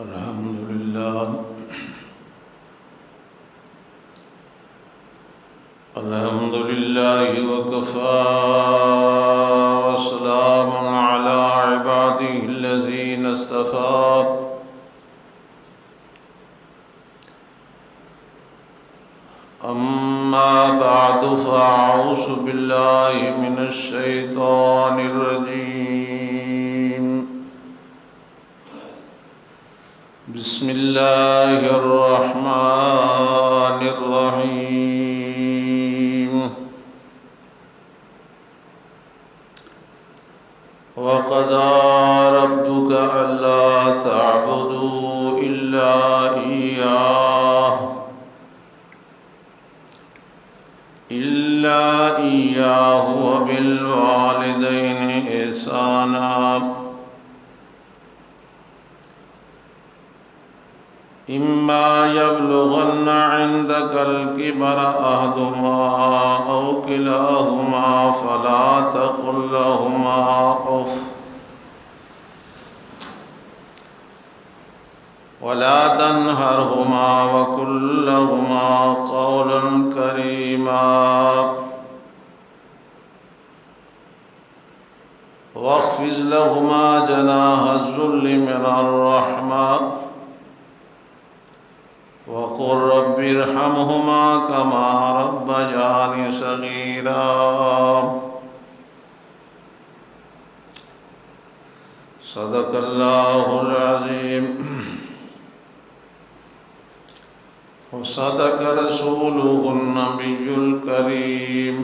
الحمد لله الحمد لله وكفى وسلام على عباده الذين اصطفى أما بعد فأعوذ بالله من الشيطان الرجيم بسم الله الرحمن الرحيم وقضى ربك ألا تعبدوا إلا إياه وبالوالدين إحسانا إما يبلغن عندك الكبر أحدهما أو كلاهما فلا تقل لهما أف ولا تنهرهما وقل لهما قولا كريما واخفض لهما جناح الذل من الرحمة وقل رب ارحمهما كما ربياني صغيرا صدق الله العظيم وصدق رسوله النبي الكريم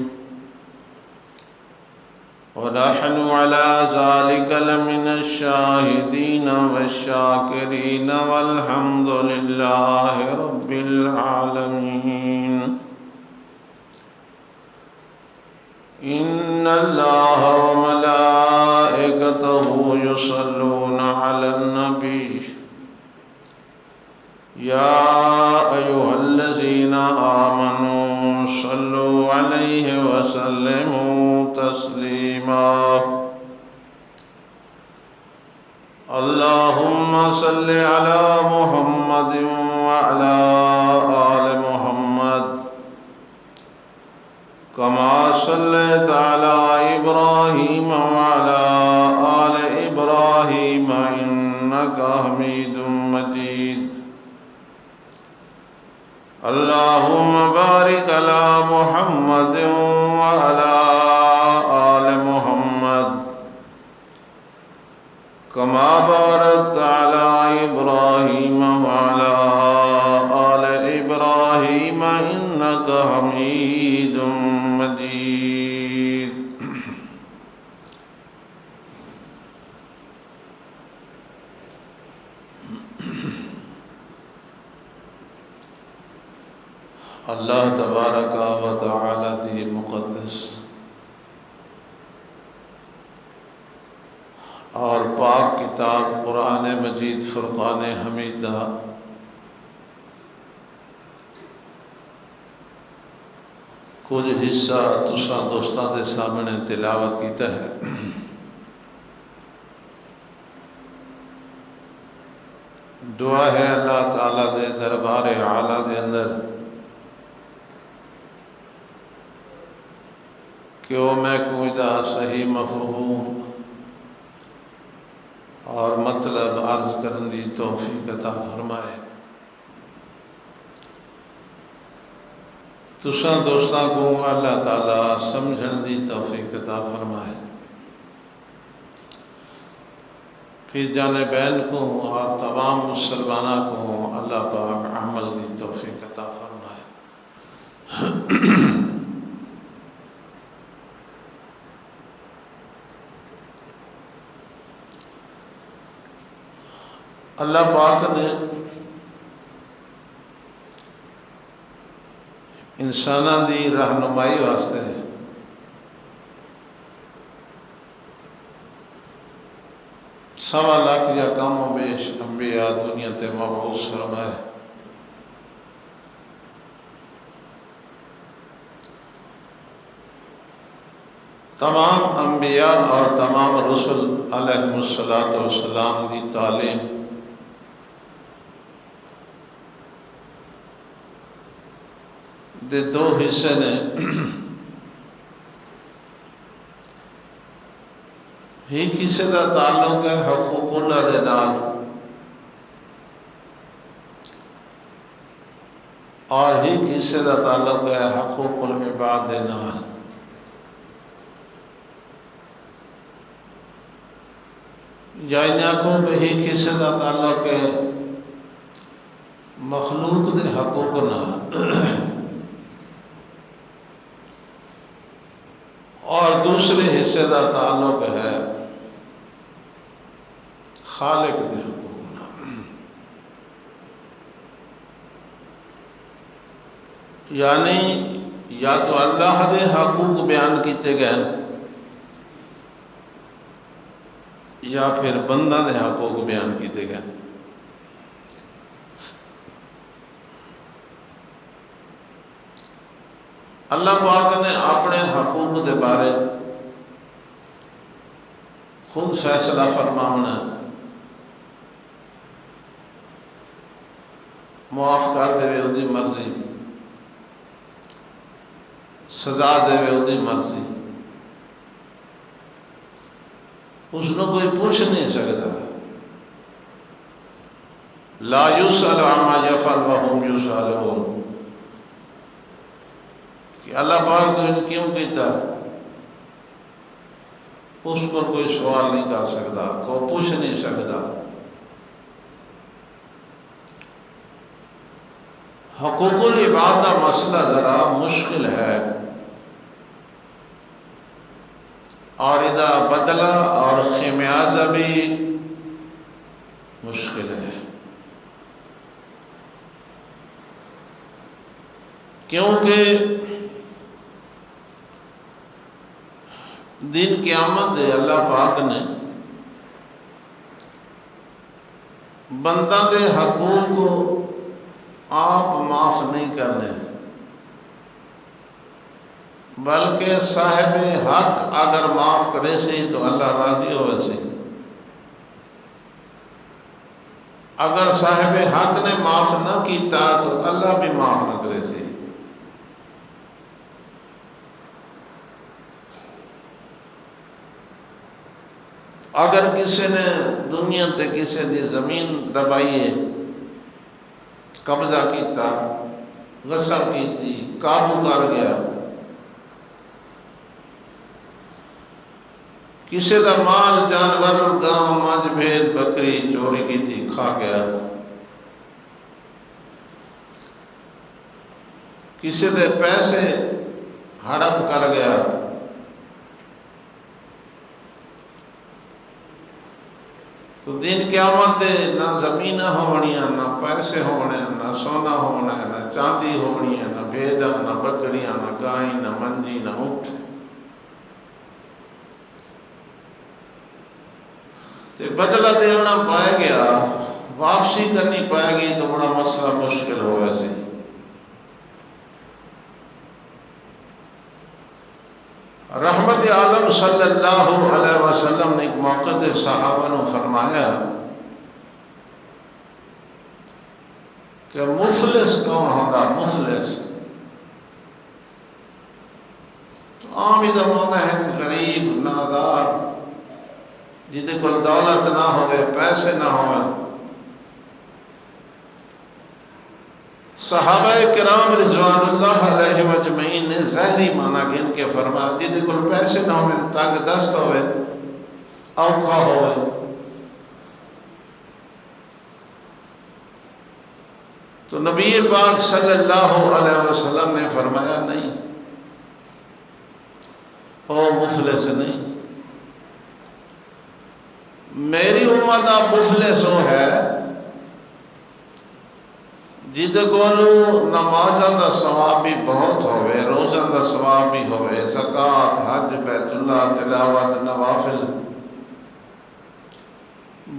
ونحن على ذلك لمن الشاهدين والشاكرين والحمد لله رب العالمين إن الله وملائكته يصلون على النبي يا أيها الذين آمنوا صلوا عليه وسلموا تسليما اللهم صل على محمد وعلى آل محمد كما صليت على إبراهيم وعلى آل إبراهيم إنك حميد مجيد اللهم بارك على محمد وعلى آل محمد كما باركت على إبراهيم وعلى آل إبراهيم إنك حميد مجيد اللہ تبارک و تعالی دی مقدس اور پاک کتاب قرآن مجید فرقان حمیدہ کچھ حصہ تساں دوستاں دے سامنے تلاوت کیتا ہے۔ دعا ہے اللہ تعالیٰ دے دربار اعلیٰ دے اندر کہ وہ میں کوئی دا صحیح مفہوم اور مطلب عرض کرن دی توفیق عطا فرمائے۔ تساں دوستاں کو اللہ تعالیٰ سمجھن دی توفیق عطا فرمائے، پھر جانبین کو اور تمام مسلمانہ کو اللہ پاک عمل دی توفیق عطا فرمائے۔ اللہ پاک نے انساناں دی رہنمائی واسطے سوا لاکھ یا کم و بیش انبیاء دنیا تے مبعوث فرمائے۔ تمام انبیاء اور تمام رسل علیہ الصلوۃ والسلام کی تعلیم دے دو حصے نے۔ ایک حصے کا تعلق ہے حقوق اللہ دے نال، اور ایک حصے کا تعلق ہے حقوق العباد دے نال۔ یا کو کہ ایک حصے کا تعلق ہے مخلوق دے حقوق نال، اور دوسرے حصے کا تعلق ہے خالق دے حقوق نال۔ یعنی یا تو اللہ دے حقوق بیان کیتے گئے یا پھر بندہ دے حقوق بیان کیتے گئے۔ اللہ پاک نے اپنے حقوق دے بارے خود فیصلہ فرمانا، معاف کر دے وہ دی مرضی، سزا دے وہ دی مرضی، اس نے کوئی پوچھ نہیں سکتا۔ لا یسأل عما یفعل وهم یسألون، کہ اللہ پاک تو ان کیوں کیتا، اس کو کوئی سوال نہیں کر سکتا، کوئی پوچھ نہیں سکتا۔ حقوق العباد کا مسئلہ ذرا مشکل ہے، اور ادا بدلہ اور خمیازہ بھی مشکل ہے، کیونکہ دن قیامت دے اللہ پاک نے بندہ دے حقوق کو آپ معاف نہیں کرنے، بلکہ صاحب حق اگر معاف کرے سی تو اللہ راضی ہوئے سی، اگر صاحب حق نے معاف نہ کیتا تو اللہ بھی معاف نہ کرے سی۔ اگر کسی نے دنیا تے کسی دی زمین دبائیے، قبضہ کیتا، غصب کیتی، قابو کر گیا، کسی دا مال جانور گاؤں مجھ بھیڑ بکری چوری کی تھی کھا گیا، کسی دے پیسے ہڑپ کر گیا، تو دن قیامت دے نہ زمینہ ہونیاں، نہ پیسے ہونے، نہ سونا ہونا، نہ چاندی ہونی ہے، نہ بھیڑاں، نہ بکریاں، نہ گائیں، نہ منجی، نہ اونٹ۔ تے بدلہ دینا پائے گیا، واپسی کرنی پائے گی تو بڑا مسئلہ مشکل ہو ویسے۔ رحمت عالم صلی اللہ علیہ وسلم نے ایک موقع دے صحابہ نے فرمایا کہ مفلس کون ہوگا؟ مفلس تو عام ہی زمانہ ہے، غریب، نادار، جہدے کول دولت نہ ہوئے، پیسے نہ ہوئے۔ صحابہ کرام رضوان اللہ علیہ مجمعین نے ظاہری معنی گن کے فرمایا جہدے کول پیسے نہ ہوئے، تنگ دست ہوئے، اوکھا ہوئے، تو نبی پاک صلی اللہ علیہ وسلم نے فرمایا نہیں، او مفلس نہیں، میری امت مفلس ہو ہے جہدے کولو نمازاں دا ثواب بھی بہت ہوئے، روزاں دا ثواب بھی ہوئے، زکوٰۃ، حج، بیت اللہ، تلاوت، نوافل،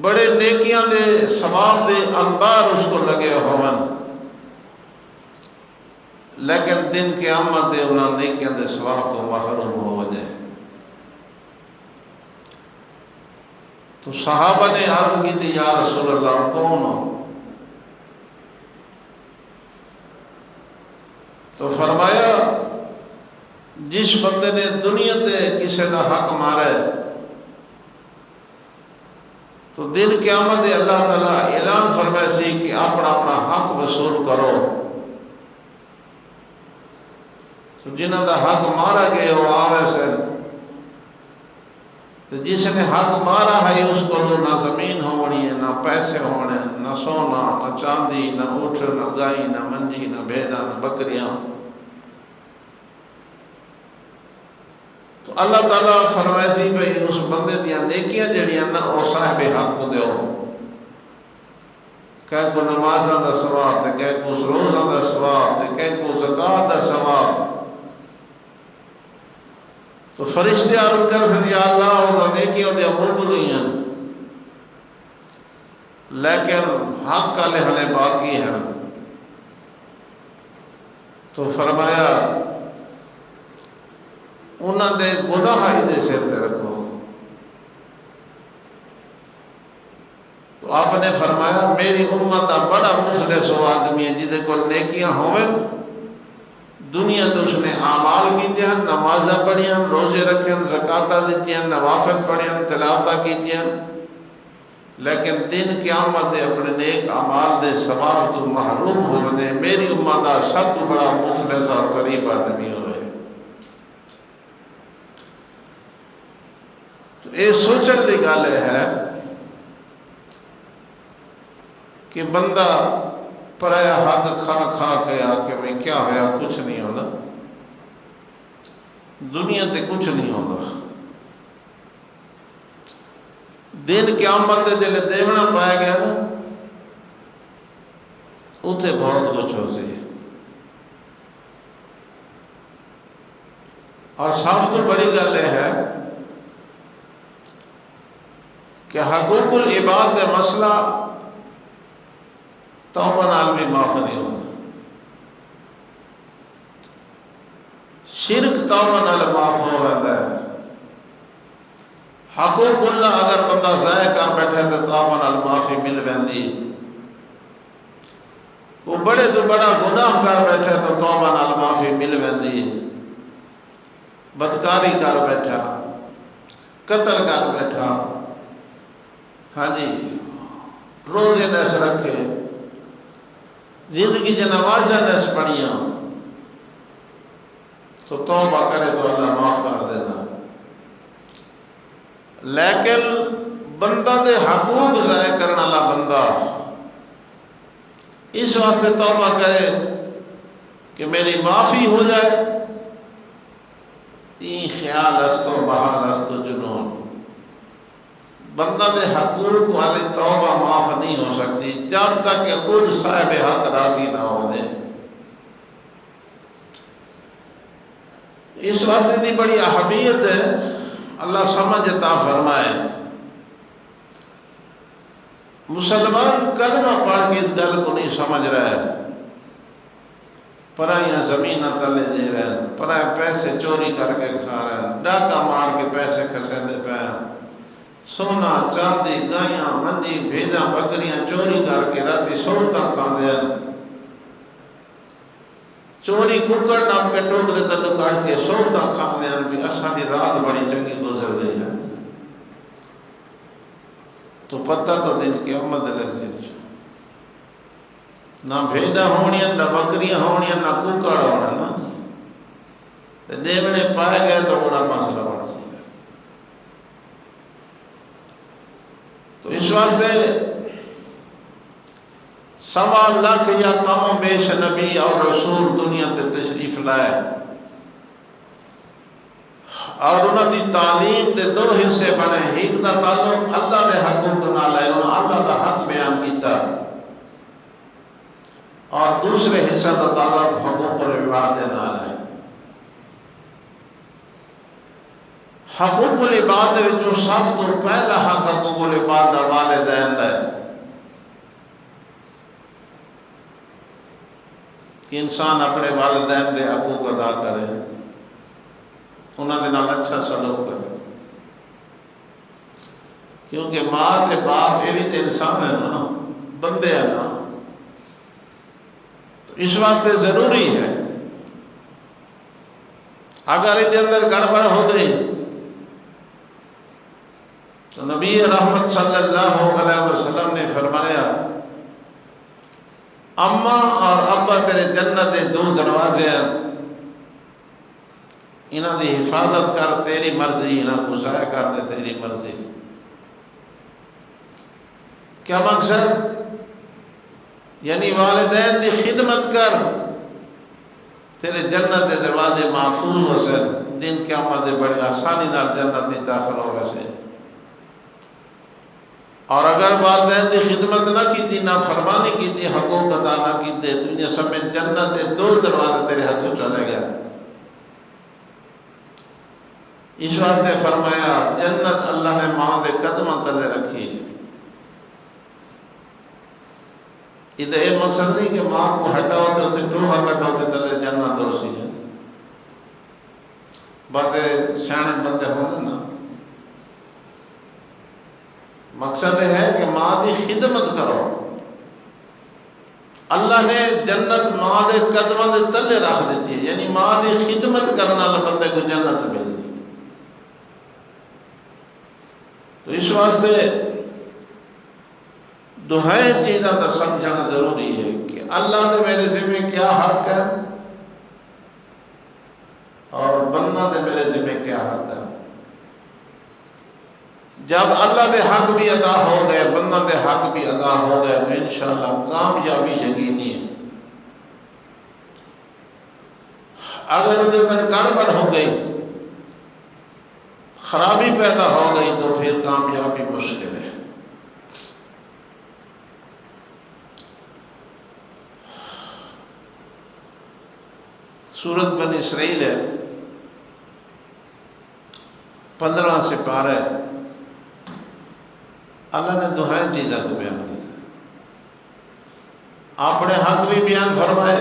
بڑے نیکیاں دے ثواب دے انبار اس کو لگے ہون، لیکن دن قیامت دے انہاں نیکیاں دے ثواب تو محروم ہو جائے۔ تو صحابہ نے عرض کی تھی یا رسول اللہ کون ہو؟ تو فرمایا جس بندے نے دنیا تے کسی دا حق مارا ہے تو دن قیامت اللہ تعالیٰ اعلان فرمائے سی کہ اپنا اپنا حق وصول کرو. تو جنہ دا حق مارا گیا وہ آوے سن، تو جس نے حق مارا ہے اس کو نہ زمین ہونی ہے، نہ پیسے ہونے، نہ سونا، نہ چاندی، نہ اونٹ، نہ گائے، نہ منجی، نہ بھیڑا، نہ بکریاں. تو اللہ تعالیٰ فرمائے سی بھئی اس بندے دیا نیکیاں جڑیاں نا وہ صاحب حق کو دیو. کہیں کو نمازاں دا ثواب تے کہیں کو روزاں دا ثواب تے کہیں کو زکوٰۃ دا ثواب. تو فرشتے عرض کر سن یا اللہ وہ نیکیاں دے مک گئی ہیں لیکن حق کا لحلے باقی ہے. تو فرمایا انہاں دے گناہ ہی دے سر تے رکھو. تو آپ نے فرمایا میری امت دا بڑا مفلس وہ آدمی ہے جدے کو نیکیاں ہوئیں دنیا تو اس نے اعمال کیتے ہیں، نمازیں پڑھی ہیں، روزے رکھے ہیں، زکاتہ دیتی ہیں، نوافل پڑھی ہیں، تلاوتہ کیتی ہیں، لیکن دن قیامت دے اپنے نیک اعمال دے ثواب تو محروم ہو بنے. میری امت دا سب تو بڑا مفلس اور قریب آدمی ہوئے. تو یہ سوچن دی گل ہے کہ بندہ پرایا حق کھا کھا کے آ کے میں کیا ہویا کچھ نہیں ہوتا، دنیا تے کچھ نہیں ہوتا. دن قیامت دے جلے دیونا پایا گیا نا اتھے بہت کچھ ہو سی. اور سب تو بڑی گل یہ ہے کہ حقوق العباد دے مسئلہ توبہ نال بھی معاف نہیں ہوتا. شرک توبہ نال معاف ہو رہتا ہے. حقوق اللہ اگر بندہ ضائع کر بیٹھے تو توبہ نال معافی مل بندی. وہ بڑے تو بڑا گناہ کر بیٹھے تو توبہ نال معافی مل بندی. بدکاری کر بیٹھا، قتل کر بیٹھا، ہاں جی روزے نس رکھے، زندگی چ نمازاں نس پڑھیاں تو توبہ کرے تو اللہ معاف کر دینا. لیکن بندہ دے حقوق ضائع کرنے والا بندہ اس واسطے توبہ کرے کہ میری معافی ہو جائے، این خیال استو بحال استو جنون. بندہ دے حقوق والی توبہ معاف نہیں ہو سکتی جب تک کہ خود صاحب حق راضی نہ ہو دے. اس واسطے دی بڑی اہمیت ہے. اللہ سمجھ عطا فرمائے. مسلمان کلمہ پڑھ کے اس گل کو نہیں سمجھ رہا ہے، پرائیاں زمیناں تلے دے رہے ہیں، پرائے پیسے چوری کر کے کھا رہے ہیں، ڈاکہ مار کے پیسے کھسیندے پے ہیں، سونا چاندی گائیاں منجی بھیجاں بکریاں چوری کر کے راتی سور تک کھاندے ہیں. چوری ککڑ نام کے ٹوکرے تلو کر کے سور تک کھاندے ہیں. بھی اساں دی رات بڑی چنگی گزر گئی ہے. تو پتہ تو دن قیامت لگ جائے. نہ بھیڑاں ہونیاں، نہ بکریاں ہونیاں، نہ ککڑ ہونا نا. دیونے پائے گئے تو بڑا مسئلہ بڑھ سی. تو اس واسطے 1.25 لاکھ یا کم بیش نبی اور رسول دنیا تے تشریف لائے اور انہوں دی تعلیم دے 2 حصے بنے. ایک دا تعلق اللہ دے حقوق نال ہے، انہوں اللہ دا حق بیان کیتا، اور دوسرے حصہ دا تعلق حقوق العباد دے نال ہے. حقوق العباد دے وچوں سب تو پہلا حق حقوق العباد دا والدین دا ہے کہ انسان اپنے والدین دے حقوق ادا کرے، انہاں دے نال اچھا سلوک کرے. کیونکہ ماں تے باپ یہ بھی تے انسان ہے نا، بندے ہیں نا. تو اس واسطے ضروری ہے اگر اس اندر گڑبڑ ہو گئی تو نبی رحمت صلی اللہ علیہ وسلم نے فرمایا اماں اور ابا تیرے جنت دے دو دروازے ہیں، انہاں دی حفاظت کر تیری مرضی، انہاں کو ضائع کر دے تیری مرضی۔ کیا مقصد؟ یعنی والدین دی خدمت کر، تیرے جنت دے دروازے محفوظ ہو سن، دن قیامت دے بڑی آسانی نال جنت دی داخل ہو ویسے۔ اور اگر والدین دی خدمت نہ کیتی، نہ فرمانی کیتی، حقوق ادا نہ کیتے، دنیا سمیت جنت دے دو دروازے تیرے ہاتھوں چلے گئے۔ اس واسطے فرمایا جنت اللہ نے ماں دے قدموں تلے رکھی۔ یہ مقصد نہیں کہ ماں کو ہٹاؤ تو اسے ٹوہا کٹاؤ تو تلے جنت ہو سی ہے۔ بعضے سیانے بندے ہوتے نا، مقصد یہ ہے کہ ماں دی خدمت کرو۔ اللہ نے جنت ماں دے قدموں دے تلے رکھ دیتی ہے، یعنی ماں دی خدمت کرنے والا بندے کو جنت ملتی۔ تو اس واسطے دوہائیں چیزاں تو سمجھنا ضروری ہے کہ اللہ نے میرے ذمہ کیا حق ہے اور بندہ نے میرے ذمہ کیا حق ہے۔ جب اللہ دے حق بھی ادا ہو گئے، بندہ دے حق بھی ادا ہو گئے تو انشاءاللہ کامیابی یقینی ہے۔ اگر ادھر تک گڑبڑ ہو گئی، خرابی پیدا ہو گئی تو پھر کامیابی مشکل ہے۔ سورت بنی اسرائیل ہے، 15 سے پارہ ہے۔ اللہ نے دوہائیں چیزیں کو بیان کی تھی، اپنے حق بھی بیان فرمائے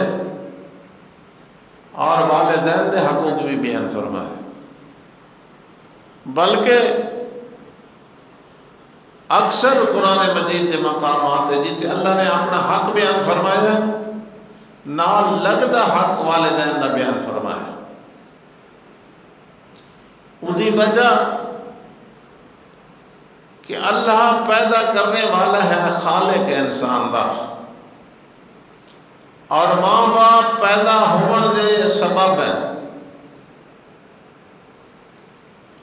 اور والدین دے حقوق بھی بیان فرمائے۔ بلکہ اکثر قرآن مجید کے مقامات ہیں جیتے اللہ نے اپنا حق بیان فرمایا نال لگتا حق والدین دا بیان فرمایا۔ اُدھی وجہ کہ اللہ پیدا کرنے والا ہے خالق انسان دا، اور ماں باپ پیدا ہون دے سبب ہے۔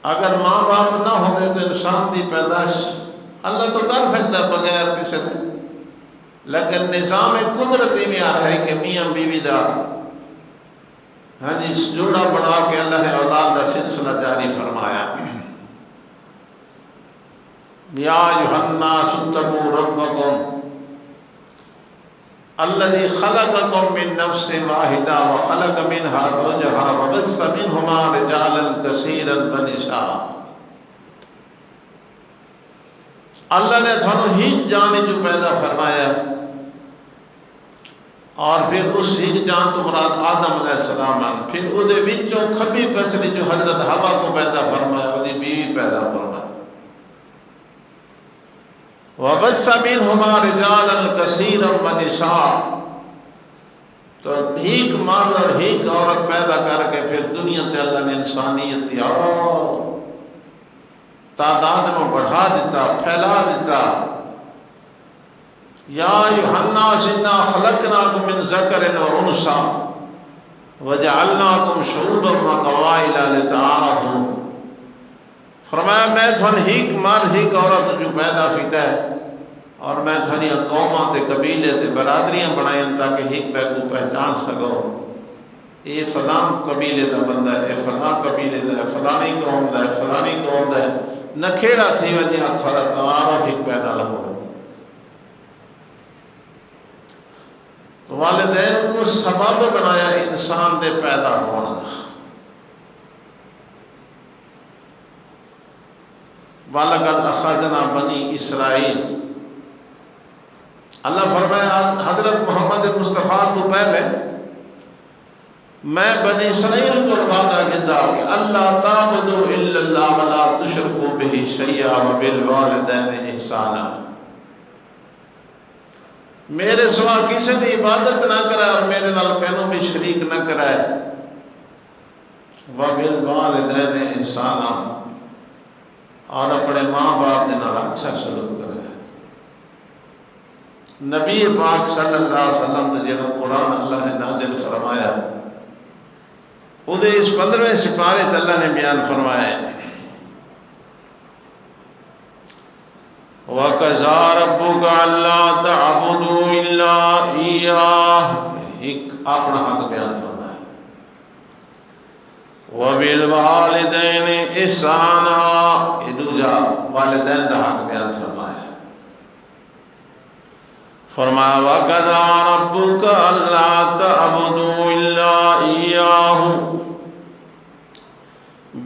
اگر ماں باپ نہ ہوتے تو انسان دی پیدائش اللہ تو کر سکتا بغیر کسی دے، لیکن نظام قدرتی میں آ رہا ہے کہ میاں بیوی دا جوڑا بنا کے اللہ نے اولاد دا سلسلہ جاری فرمایا۔ یا ایھا الناس اتقوا ربکم الذی خلقکم من نفس واحدہ وخلق منها زوجہا وبث منہما رجالا کثیرا ونساء۔ اللہ نے تھانوں ہیچ جان جو پیدا فرمایا، اور پھر اس ہیچ جان تو مراد آدم علیہ السلام ہیں، پھر وہ دے وچوں کھبی پسلی جو حضرت حوا کو پیدا فرمایا، وہ دی بیوی پیدا فرمایا۔ وَبَثَّ مِنْهُمَا رِجَالًا كَثِيرًا وَنِسَاءً، تو ایک مرد اور ایک عورت پیدا کر کے پھر دنیا تے اللہ نے انسانیت دی اور تعداد میں بڑھا دیتا، پھیلا دیتا۔ یا ایھا الناس انا خلقناکم من ذکر و انثی وجعلناکم شعوبا وقبائل لتعارفوا۔ فرمایا میں تھن ہیک مرد ہیک عورت جو پیدا کیتا ہے، اور میں تھنی قوماں تے قبیلے تے برادریاں بنائیں تاکہ ہیک بے کو پہچان سکو، اے فلاں قبیلے دا بندہ ہے، اے فلاں قبیلے دا ہے، فلانی قوم دا ہے، فلانی قوم دا ہے، نکھیڑا تھی وجہ تھوڑا تعارف ہیک پیدا لگو۔ تو والدین کو سبب بنایا انسان دے پیدا ہونا۔ وَلَقَدْ أَخَذْنَا بَنِي اسرائیل، اللہ فرمایا حضرت محمد مصطفیٰ تو پہلے میں بنی اسرائیل کو وعدہ کیتا کہ اللہ تعبدوا الا اللہ ولا تشرکوا بہ شیئا وبالوالدین احسانا، میرے سوا کسی دی عبادت نہ کرے اور میرے نال کہنوں بھی شریک نہ کرے، وَبِالْوَالِدَيْنِ اِحْسَانًا، اور اپنے ماں باپ دے نال اچھا سلوک کرے۔ نبی پاک صلی اللہ علیہ وسلم دے جڑا قرآن اللہ نے نازل فرمایا، وہ دے اس 15ویں سپارے تے اللہ نے بیان فرمایا ہے، وَقَضَىٰ رَبُّكَ أَلَّا تَعْبُدُوا إِلَّا إِيَّاهُ، ایک اپنا حق بیان فرمایا، وَبِالْوَالِدَيْنِ إِحْسَانًا، یہ دوجا والدین دا حق بیان فرمایا، فرمایا وَقَضَىٰ رَبُّكَ أَلَّا تَعْبُدُوا إِلَّا إِيَّاهُ،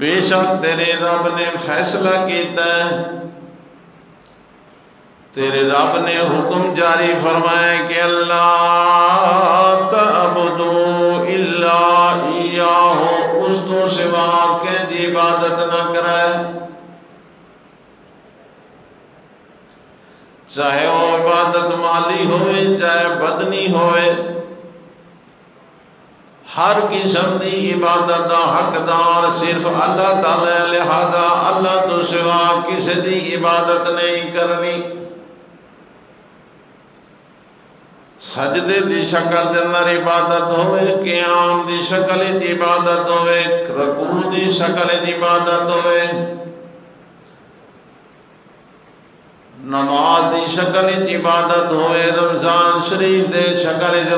بے شک تیرے رب نے فیصلہ کیتا ہے، تیرے رب نے حکم جاری فرمایا کہ اللہ تعبدوا الا ایاہ، اس تو سوا کہیں دی عبادت نہ کرے، چاہے وہ عبادت مالی ہوئے چاہے بدنی ہوئے، ہر قسم دی عبادت دا حقدار صرف اللہ تعالی، لہذا اللہ تو سوا کسی دی عبادت نہیں کرنی۔ سجدے دی شکل دے اندر عبادت ہوئے، قیام دی شکل دی عبادت ہوئے، رکوع دی شکل دی عبادت ہوئے، نماز دی شکل دی عبادت ہوئے، رمضان شریف دے شکل دی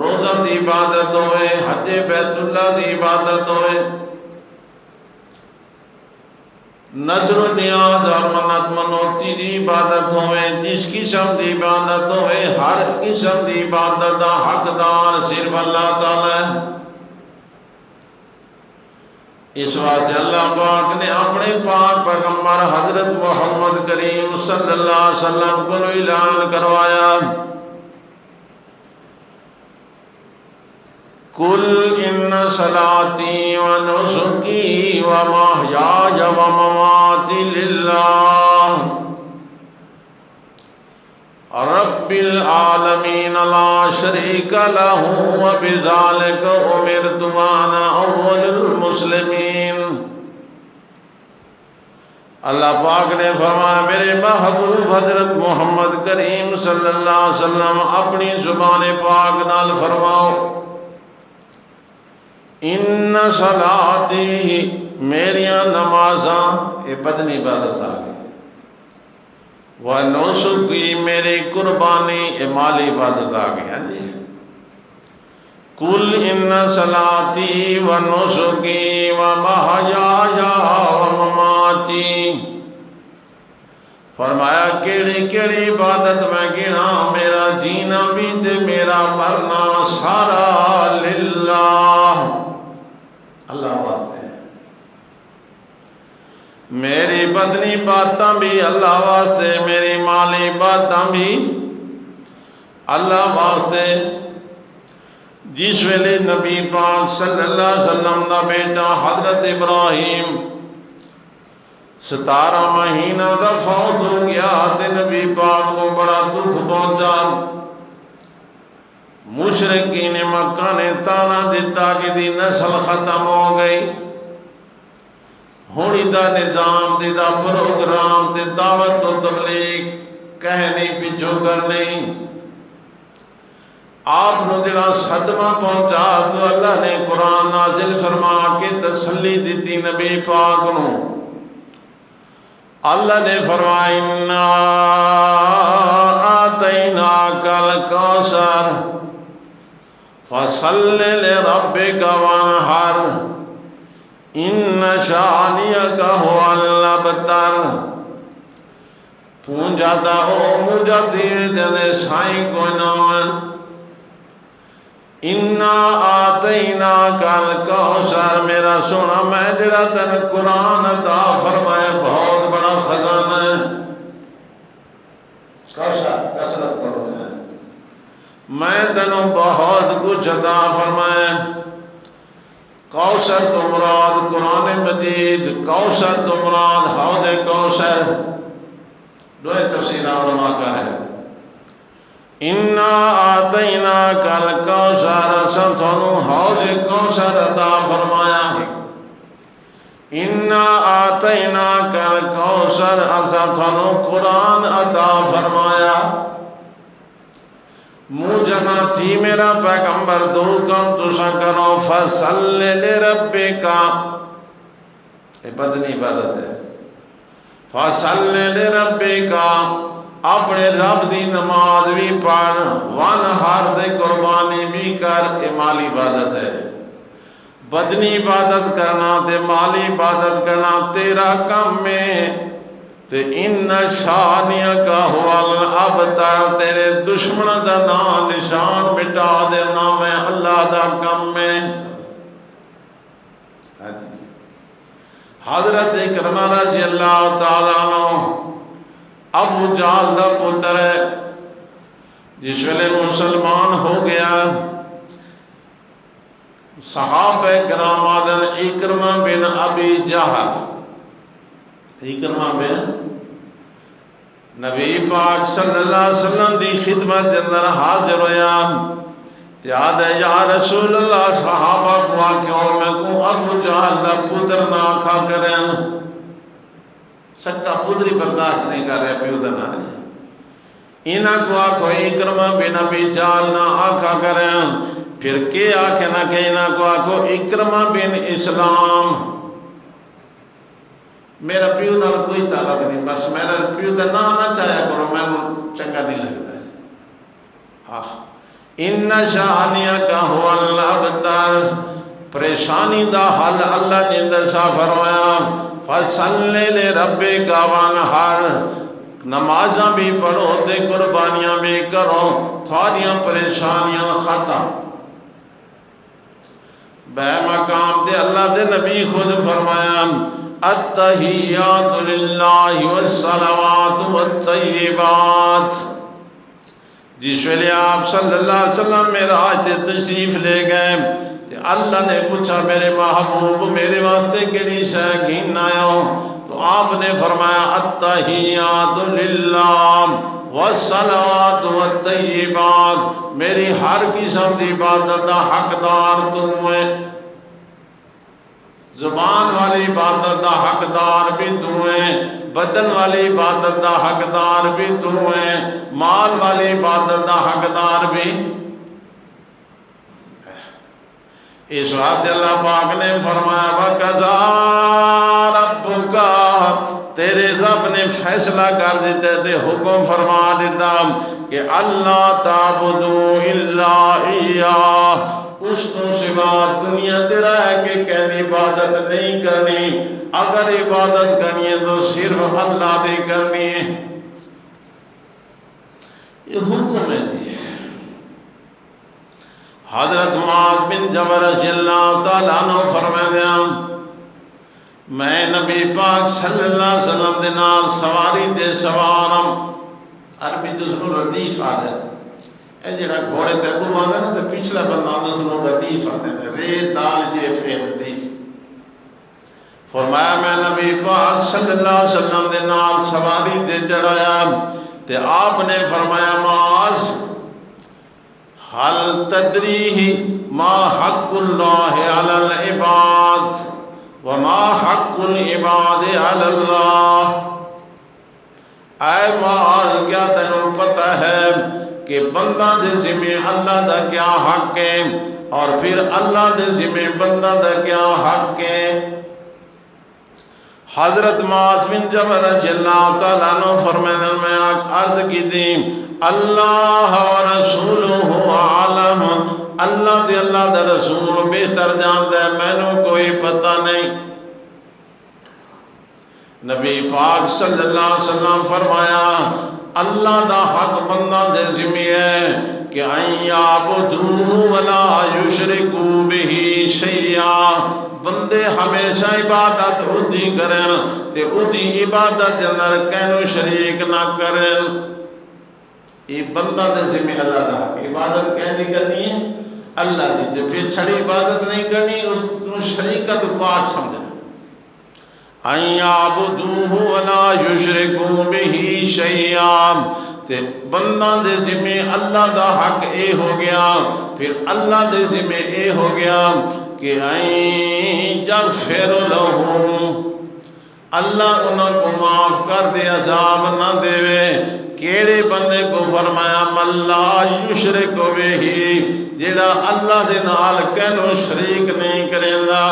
روزہ دی عبادت ہوئے، حج بیت اللہ دی عبادت ہوئے، نظر و نیاز اور منت منوتی دی عبادت ہوئے، جس قسم دی عبادت ہوئے، ہر قسم دی عبادت دا حقدار صرف اللہ تعالی ہے۔ اس واسطے اللہ پاک نے اپنے پاک پیغمبر حضرت محمد کریم صلی اللہ علیہ وسلم کو اعلان کروایا، قُلْ إِنَّ صَلَاتِي وَنُسُكِي وَمَحْيَايَ وَمَمَاتِي لِلَّهِ رَبِّ الْعَالَمِينَ لَا شَرِيكَ لَهُ وَبِذَلِكَ أُمِرْتُ وَأَنَا أَوَّلُ الْمُسْلِمِينَ۔ اللہ پاک نے فرمایا میرے محبوب حضرت محمد کریم صلی اللہ علیہ وسلم اپنی زبان پاک نال فرماؤ، ان صلاتی، میریاں نمازاں، یہ بدنی عبادت آ گئی، وَنُسُكِي، میری قربانی، یہ مالی عبادت آ گئی ہے جی۔ قُلْ إِنَّ صَلَاتِي وَنُسُكِي وَمَحْيَايَ وَمَمَاتِي، فرمایا کیڑی کیڑی عبادت میں گنا، میرا جینا بھی تے میرا مرنا سارا للہ، اللہ واسطے، میری بدنی باتاں بھی اللہ واسطے، میری مالی باتاں بھی اللہ واسطے۔ جس ویلے نبی پاک صلی اللہ علیہ وسلم دا بیٹا حضرت ابراہیم 17 مہینہ دا فوت ہو گیا تے نبی پاک کو بڑا دکھ پہنچا، مشرکین مکہ نے تانا دیتا کہ دی نسل ختم ہو گئی، ہونی دا نظام تے دا پروگرام تے دعوت و تبلیغ کہنی پچھو کرنی، آپ نو جڑا صدمہ پہنچا تو اللہ نے قرآن نازل فرما کے تسلی دیتی نبی پاک نو۔ اللہ نے فرمایا اِنَّا آتَيْنَاكَ الْكَوْثَرَ فَصَلِّ لِرَبِّكَ وَانْحَرْ إِنَّ شَانِئَكَ هُوَ الْأَبْتَرُ، پونجاتا او مجھتی جدے سائیں کوئی نامن، اِنَّا آتَيْنَاكَ الْكَوْثَرَ، میرا سونا میں جڑا تن قرآن عطا فرمائے بہت بڑا خزانہ ہے، کوثر کثرت کرو ہے، میں تنوں بہت کچھ عطا فرمائے۔ کوثر تو مراد قرآن مجید، کوثر تو مراد حوض کوثر، دوئے تفسیر علماء کا ہے۔ اِنَّا آتَيْنَاكَ الْكَوْثَرَ، سن تھانوں حوض کوثر عطا فرمایا ہے۔ انا آتیناک الکوثر، اسا تھانو قرآن عطا فرمایا، موجنا تھی میرا پیغمبر دو کم تسا کرو، فصل لربک، یہ بدنی عبادت ہے، فصل لربک، اپنے رب دی نماز بھی پڑھ، وانحر دے قربانی بھی کر، یہ مالی عبادت ہے۔ بدنی عبادت کرنا تے مالی عبادت کرنا تیرا کم میں، تے ان شانیک هو الابتر، تیرے دشمن دا نام نشان مٹا دینا میں اللہ دا کم میں۔ حضرت اکرمہ رضی اللہ تعالیٰ عنہ ابو جہل دا پتر ہے، جس ویلے مسلمان ہو گیا، صحابہ کرام آدن اکرمہ بن ابی جہل، اکرمہ بن نبی پاک صلی اللہ علیہ وسلم دی خدمت اندر حاضر ہویا، یاد ہے یا رسول اللہ، صحابہ کو آکھوں میں کو ابو جہل دا پتر نہ آکھا کریں، سکتا پتری برداشت نہیں کر رہے پیو دنا دے، انہاں کو آکھو اکرمہ بن ابی جہل نہ آکھا کریں، پھر کیا آکھنا کہ انہاں کو آکھو اکرمہ بن اسلام، میرا پیو نال کوئی تعلق نہیں، بس میرا پیو دا نام نہ چاہیا کرو، میں چنگا نہیں لگتا۔ ان شانیک هو الابتر، پریشانی دا حل اللہ نے دسا فرمایا، فصل لربک وانحر، نمازاں بھی پڑھو تے قربانیاں بھی کرو، تھوڑیاں پریشانیاں ختم۔ بے مقام دے اللہ دے نبی خود فرمایا، التحیات للہ والصلوات والطیبات، جس ویلے آپ صلی اللہ علیہ وسلم معراج تے تشریف لے گئے، تے اللہ نے پوچھا میرے محبوب میرے واسطے کیڑی شے گھن آیا ہو، تو آپ نے فرمایا التحیات للہ والصلوات والطیبات، میری ہر قسم دی عبادت دا حقدار تم ہے، زبان والی عبادت دا حقدار بھی تو ہے، بدن والی عبادت دا حقدار بھی تو ہے، مال والی عبادت دا حقدار بھی۔ اس واسطے اللہ پاک نے فرمایا وَقَضَىٰ رَبُّكَ، تیرے رب نے فیصلہ کر دیتے تھے، حکم فرما دیتا کہ اللہ تعبدوا الا ایاہ، اس کو سوا دنیا تیرا ہے کہ کہنی عبادت نہیں کرنی، اگر عبادت کرنی ہے تو صرف اللہ دی کرنی ہے، یہ حکم ہے جی۔ حضرت معاذ بن جبل رضی اللہ تعالیٰ عنہ فرمائے دیا، میں نبی پاک صلی اللہ علیہ وسلم دے نال سواری دے سوارم، عربی تو سنو ردیف آدھے، اے جڑا گھوڑے تے اگو آدھے نا تے پچھلا بندہ تو سنو ردیف آدھے، ری دال جے فے ردیف۔ فرمایا میں نبی پاک صلی اللہ علیہ وسلم دے نال سواری دے چڑھایا، تے آپ نے فرمایا معاذ حل تدریہ ما حق اللہ علی العباد وما حق العباد علی اللہ، اے معاذ کیا تینوں پتہ ہے کہ بندہ دے ذمہ اللہ دا کیا حق ہے اور پھر اللہ دے ذمہ بندہ دا کیا حق ہے؟ حضرت معاذ بن جبل رضی اللہ تعالیٰ عنہ فرمائے میں عرض کی تھی اللہ و رسولہ عالم، اللہ تے اللہ دا رسول بہتر جانتا ہے، میں نے کوئی پتہ نہیں۔ نبی پاک صلی اللہ علیہ وسلم فرمایا اللہ دا حق بندہ دے ذمہ ہے کہ ان یعبدوہ ولا یشرکوا بہ شیئا، بندے ہمیشہ عبادت اودی کریں تے اودی عبادت اندر کینو شریک نہ کریں، یہ بندہ دے ذمہ اللہ دا حق، عبادت کہنی کرنی ہے اللہ دی، تے پھر چھڑی عبادت نہیں کرنی اس کو شریکت پاک سمجھنا۔ ان یعبدوہ ولا یشرکوا بہ شیئا، تے بندہ دے ذمہ اللہ دا حق اے ہو گیا، پھر اللہ دے ذمہ اے ہو گیا کہ این یغفر لہم، اللہ انہوں کو معاف کر دے، عذاب نہ دے۔ کیڑے بندے کو فرمایا من لا یشرک بہ، جڑا اللہ دے نال کینوں شریک نہیں کریندا،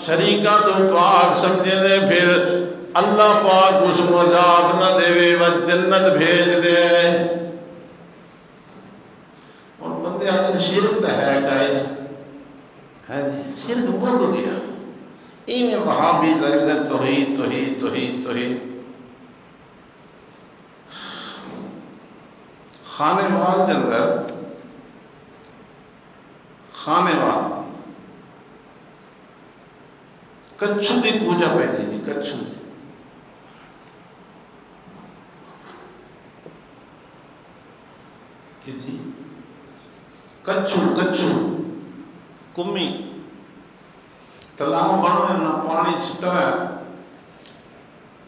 شریکاں تو پاک سمجھے دے، پھر اللہ پاک اس کو عذاب نہ دے و جنت بھیج دے۔ اور بندے آتے ہیں شرک تو ہے کائن ہے جی، شرک مک گیا، این وہابی لگتا توحید توحید توحید توحید۔ خانے وال کے اندر، خانے وال کچھو کی پوجا پہ تھی جی، کچھو کہ جی کچھو کچھو کمی تلاؤ بنو ہے نہ پانی چھٹا ہے،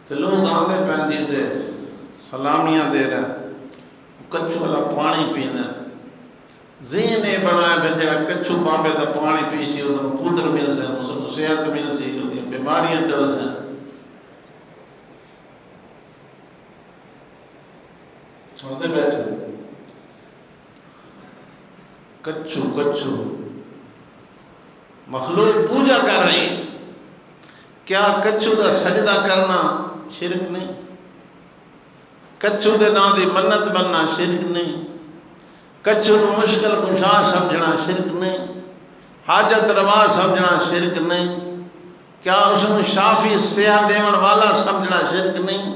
تو لوگ آندے پہن جی دے سلامیاں دے رہے، کچھو والا پانی پینا، ذہن یہ بنایا بھی جا کچھو بابے دا پانی پیسی، وہ پوتر مل سے، اس کو صحت مل سی، وہ بیماریاں ڈل سے۔ سوندے بیٹھے کچھو کچھو مخلوق پوجا کر رہی، کیا کچھو دا سجدہ کرنا شرک نہیں؟ کچھو دے نا دی منت بننا شرک نہیں؟ کچھو نو مشکل کشا سمجھنا شرک نہیں؟ حاجت روا سمجھنا شرک نہیں؟ کیا اس کو شافی سیاہ دیون والا سمجھنا شرک نہیں؟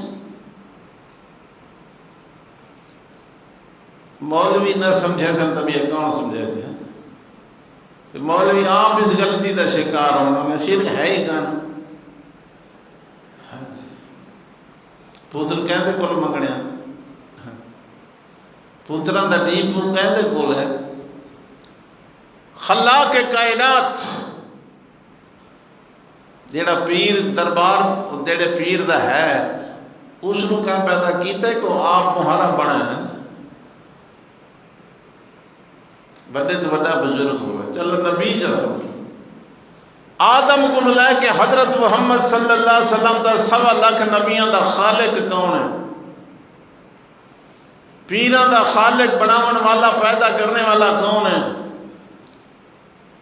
مولوی نہ سمجھے سن تب یہ کون سمجھے سے؟ تو مولوی آپ اس غلطی دا شکار ہونا، شرک ہے ہی کان۔ پوتر کہندے کول منگڑیا، پوتران دا ڈیپو کہندے کول ہے، خلاق کائنات جیڑا پیر دربار جیڑے پیر دا ہے، اس نو کہاں پیدا کیتے کو آپ مہارا بنا ہے، بڑے تو بڑا بزرگ ہوئے، چلو نبی جیسا آدم کو لے کے حضرت محمد صلی اللہ علیہ وسلم دا 1.25 لاکھ نبیان دا خالق کون ہے؟ پیران دا خالق بناون والا پیدا کرنے والا کون ہے؟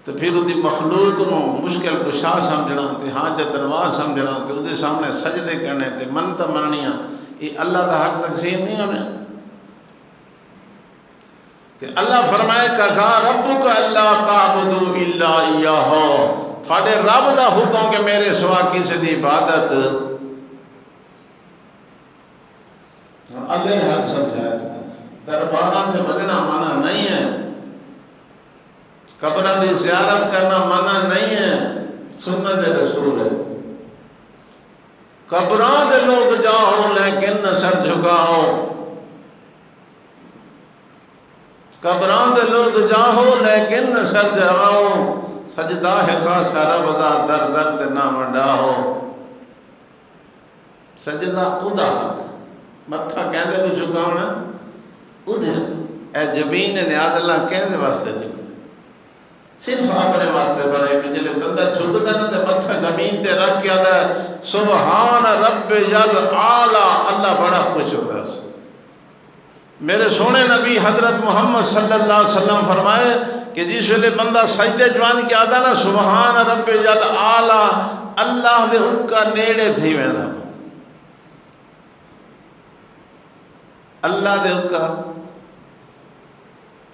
تو پھر وہ دی مخلوق نو مشکل کشا سمجھنا، تے حاجت روا سمجھنا، تے وہ دے سامنے سجدے کرنے، تے منتا مننیاں، یہ اللہ دا حق تقسیم نہیں ہونے۔ تے اللہ فرمائے قضا ربک الا تعبدوا الا ایاہ، تھوڑے رب دا حکم کہ میرے سوا کسی دی عبادت، اللہ حق سمجھایا درباراں سے بدنا منع نہیں ہے، قبراں دی زیارت کرنا منع نہیں ہے، سنت رسول ہے۔ قبراں دے لوگ جاؤ لیکن نہ سر جھکاؤ، قبراں دے لوگ جاؤ لیکن نہ سر جھکاؤ، سجدہ ہے خاص رب دا در در تے نہ منڈاؤ۔ سجدہ ادا حق، متھا کہندے کو جھکاونا ادھر، اے جبین نیاز اللہ کہندے واسطے جھکاونا، صرف اپنے واسطے بڑے کہ جلے بندہ جھکتا نہ تے متھا زمین تے رکھ کے آدھا سبحان رب جل اعلیٰ، اللہ بڑا خوش ہوتا ہے۔ میرے سونے نبی حضرت محمد صلی اللہ علیہ وسلم فرمائے کہ جس ویلے بندہ سجدے جوان کے آدھا نا سبحان رب جل اعلیٰ، اللہ دے حکا نیڑے تھی ویندہ، اللہ دے حکا۔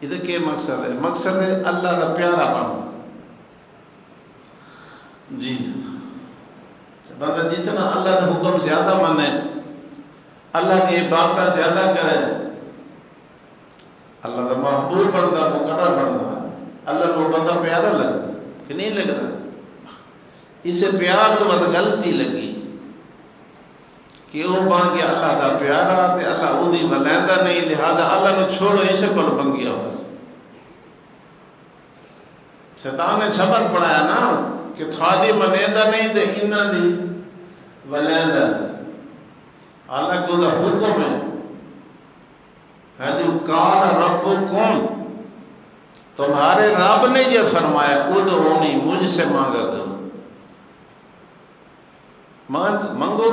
یہ کیا مقصد ہے؟ مقصد ہے اللہ دا پیارا بنو۔ جی بندہ جتنا اللہ دا حکم زیادہ منے، اللہ کی باتیں زیادہ کرے، اللہ دا محبوب بندہ مقرر بندہ، اللہ کو بندہ پیارا لگتا کہ نہیں لگتا؟ اسے پیار تو بات غلطی لگی کہ وہ بن گیا اللہ دا پیارا، تے اللہ او دی ولیندہ نہیں، لہذا اللہ نے چھوڑو اسے کل بن گیا ہو۔ شیطان نے سبق پڑھایا نا کہ تھوڑی منیندہ نہیں تے انہ دی ولیندہ، حالانکہ وہ دا حکم ہے، قال ربکم تمہارے رب نے یہ فرمایا ادعونی، مجھ سے مانگا کرو، منگو.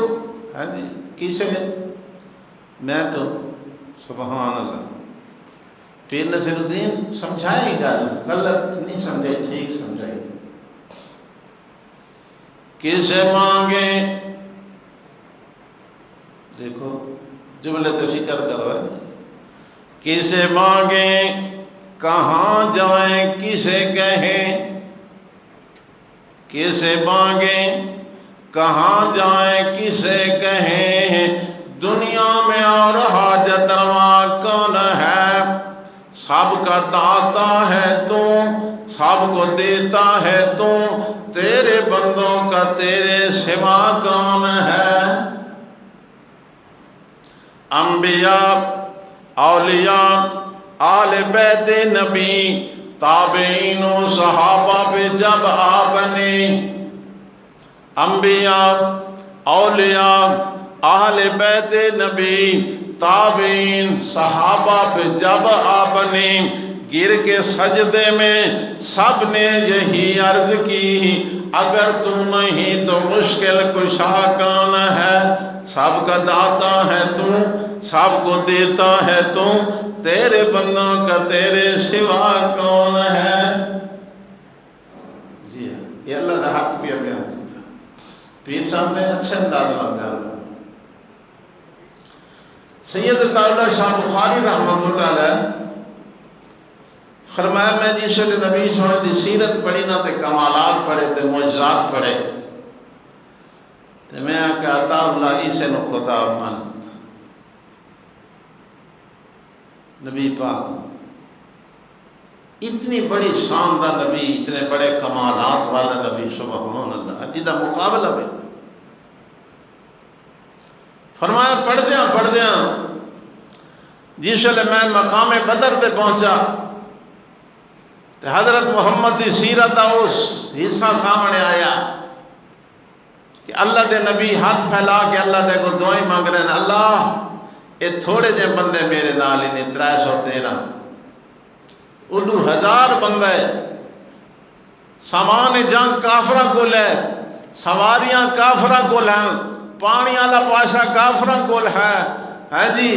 ہاں جی کسے میں تو سبحان اللہ. پیر نصیر الدین سمجھائی گل، غلط نہیں سمجھائی، ٹھیک سمجھائی. کسے مانگیں، دیکھو جملے تو فکر کرو. کسے مانگیں، کہاں جائیں، کسے کہیں. کسے مانگیں، کہاں جائیں، کسے کہیں. دنیا میں اور حاجت روا کون ہے. سب کا داتا ہے تو، سب کو دیتا ہے تو، تیرے بندوں کا تیرے سوا کون ہے. انبیاء، اولیاء، آل بیت نبی، تابعین و صحابہ پہ جب آپ نے، انبیاء، اولیاء، اہل بیت نبی، تابعین، صحابہ پہ جب آپ نے گر کے سجدے میں سب نے یہی عرض کی اگر تو نہیں تو مشکل کشا کون ہے. سب کا داتا ہے تو، سب کو دیتا ہے تو، تیرے بندوں کا تیرے سوا کون ہے. جی یہ اللہ کا حق بھی بیان کیا. پیر صاحب نے اچھے انداز میں بیان کیا. سید تعالیٰ شاہ بخاری رحمۃ اللہ علیہ فرمایا میں جس نے نبی صلی اللہ علیہ وسلم دی سیرت پڑھی نہ تے کمالات پڑھے تے معجزات پڑھے تے میں کہتا اللہ اسے نو خدا من. نبی پاک اتنی بڑی شاندار نبی، اتنے بڑے کمالات والا نبی، سبحان اللہ، جدہ مقابلہ بھی. فرمایا پڑھ دیاں جس ویلے میں مقام بدر تے پہنچا تے حضرت محمد دی سیرت دا اس حصہ سامنے آیا کہ اللہ دے نبی ہاتھ پھیلا کے اللہ دے کو دعائیں مانگ رہے ہیں. اللہ اے تھوڑے جے بندے میرے نال ہی نہیں، 313 اُلو 1000 بندے، سامان جنگ کافرہ کول ہے، سواریاں کافرہ کول ہیں، پانی والا پاشا کافرہ کول ہے. ہے جی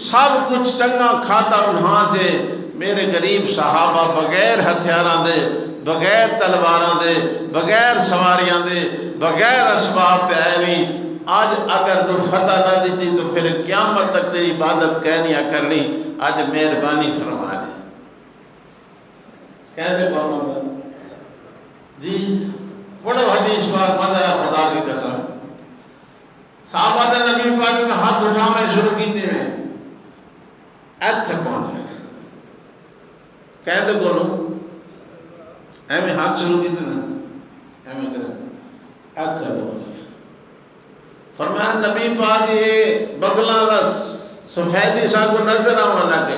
سب کچھ چنگا کھاتا انہاں جے میرے غریب صحابہ بغیر ہتھیاراں دے، بغیر تلواراں دے، بغیر سواریاں دے، بغیر اسباب تے آئے نہیں. آج اگر تو فتح نہ دیتی تو پھر قیامت تک تیری عبادت کہنیاں کرنی. آج مہربانی فرما دے. کہہ دے بابا جی پڑھو حدیث پاک مزہ ہے خدا کی قسم. صحابہ دے نبی پاک نے ہاتھ اٹھانے شروع کیتے ہیں ایتھے پہنچے. کہہ دے بولو ایویں ہاتھ شروع کیتے ہیں ایویں کریں ایتھے پہنچے. فرمایا نبی پاک یہ بغلاں لس سفیدی سا کو نظر آنا لگے